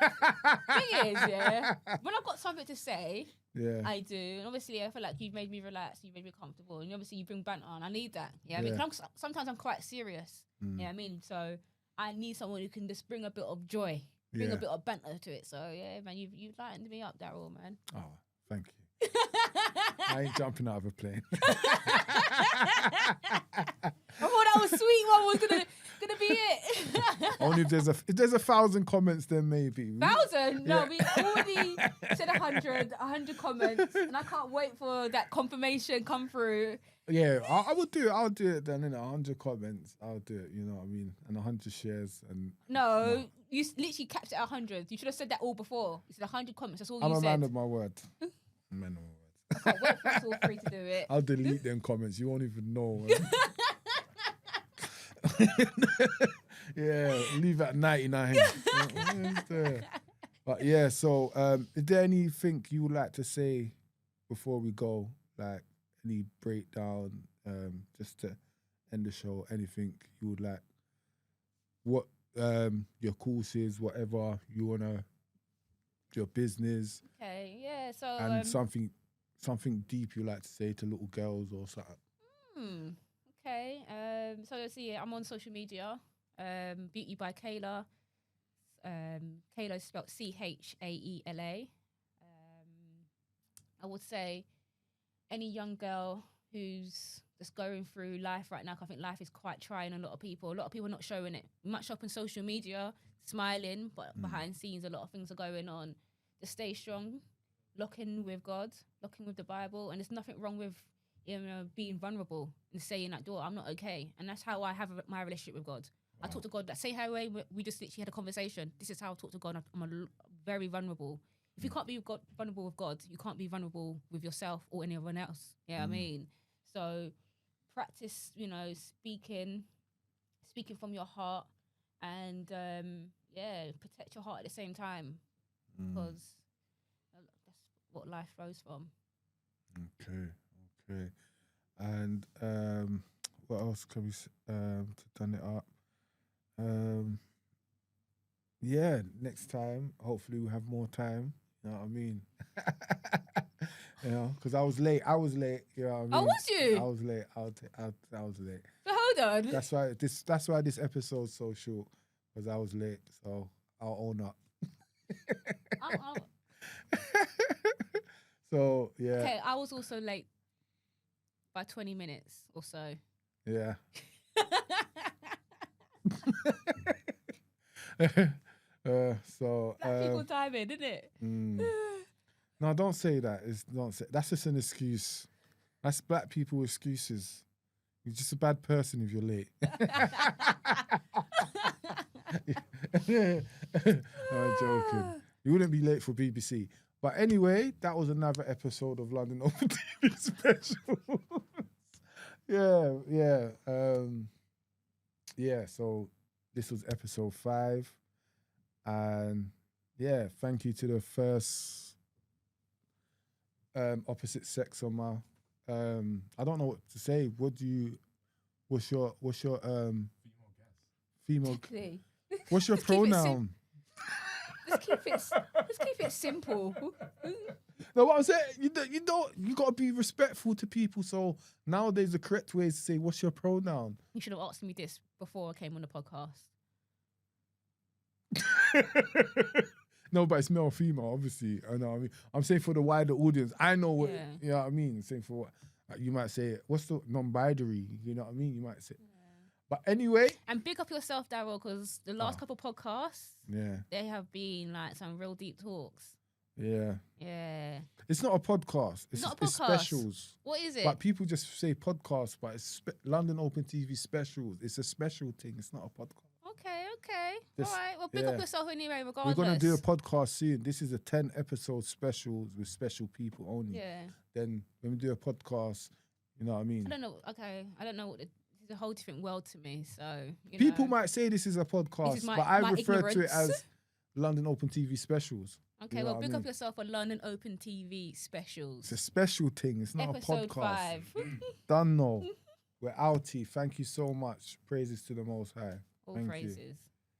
is, yeah, when I've got something to say, Yeah. I do. And obviously, I feel like you've made me relax, you've made me comfortable, and obviously you bring banter on. I need that. Yeah, I mean, Yeah. 'cause sometimes I'm quite serious. Yeah, I mean, so I need someone who can just bring a bit of joy, bring Yeah. a bit of banter to it. So yeah, man, you've lightened me up, Daryl, man. Oh, thank you. I ain't jumping out of a plane. I thought that was sweet. One was gonna gonna be it. Only if there's 1,000 comments, then maybe. 1,000? No, we already said 100 comments, and I can't wait for that confirmation come through. Yeah, I would do it. I'll do it then. 100 comments. I'll do it. You know what I mean? And 100 shares. And no, you literally capped it at 100. You should have said that all before. You said 100 comments. That's all you said. I'm a man of my word. I'm a man of my word. I can't wait for us all three to do it. I'll delete them comments. You won't even know. Yeah, leave at 99. But yeah, so is there anything you would like to say before we go? Like any breakdown, just to end the show? Anything you would like? What your courses, whatever you wanna, your business. Okay, yeah. So and something deep you like to say to little girls or something. Okay. So let's see. I'm on social media. Beauty by Kayla. Kayla is spelled CHAELA. I would say any young girl who's just going through life right now, 'cause I think life is quite trying on a lot of people. A lot of people are not showing it. We might show up on social media smiling, but behind scenes a lot of things are going on. Just stay strong, lock in with God, lock in with the Bible, and there's nothing wrong with being vulnerable and saying that, I'm not okay. And that's how I have my relationship with God. Wow. I talk to God that same way we just literally had a conversation. This is how I talk to God. I'm very vulnerable. If you can't be vulnerable with God, you can't be vulnerable with yourself or anyone else. Yeah, I mean, so practice, speaking from your heart, and protect your heart at the same time, because that's what life flows from. Okay. And what else can we to done it up? Yeah, next time hopefully we'll have more time. You know what I mean? Because I was late. You know what I mean? Oh, was you? I was late. I was late. So hold on. That's why this episode's so short, because I was late. So I'll own up. So yeah. Okay, I was also late by 20 minutes or so. Yeah. So that's people timing, isn't it? No, don't say that. That's just an excuse. That's black people excuses. You're just a bad person if you're late. I'm joking. You wouldn't be late for BBC. But anyway, that was another episode of London Open TV Specials. Yeah. So this was episode 5, and yeah, thank you to the first opposite sex on my. I don't know what to say. What's your female? Exactly. What's your pronoun? Let's keep it simple. No, what I'm saying, you got to be respectful to people. So nowadays, the correct way is to say, "What's your pronoun?" You should have asked me this before I came on the podcast. No, but it's male or female, obviously. I know what I mean. I'm saying for the wider audience. I know what, you know what I mean? Saying for what, you might say, what's the non-binary? You know what I mean? You might say. Yeah. But anyway. And big up yourself, Daryl, because the last couple podcasts, they have been like some real deep talks. Yeah. Yeah. It's not a podcast. It's not a podcast. It's specials. What is it? But people just say podcast, but it's London Open TV specials. It's a special thing. It's not a podcast. Okay. All right. Well, big up yourself anyway, regardless. We're going to do a podcast soon. This is a 10-episode specials with special people only. Yeah. Then when we do a podcast, you know what I mean? I don't know. Okay. I don't know what it's a whole different world to me. So, people might say this is a podcast, but I refer to it as London Open TV specials. Okay, you know big up yourself for London Open TV specials. It's a special thing. It's not Episode a podcast. 5. Done, no. We're outie. Thank you so much. Praises to the Most High. All Thank praises. You.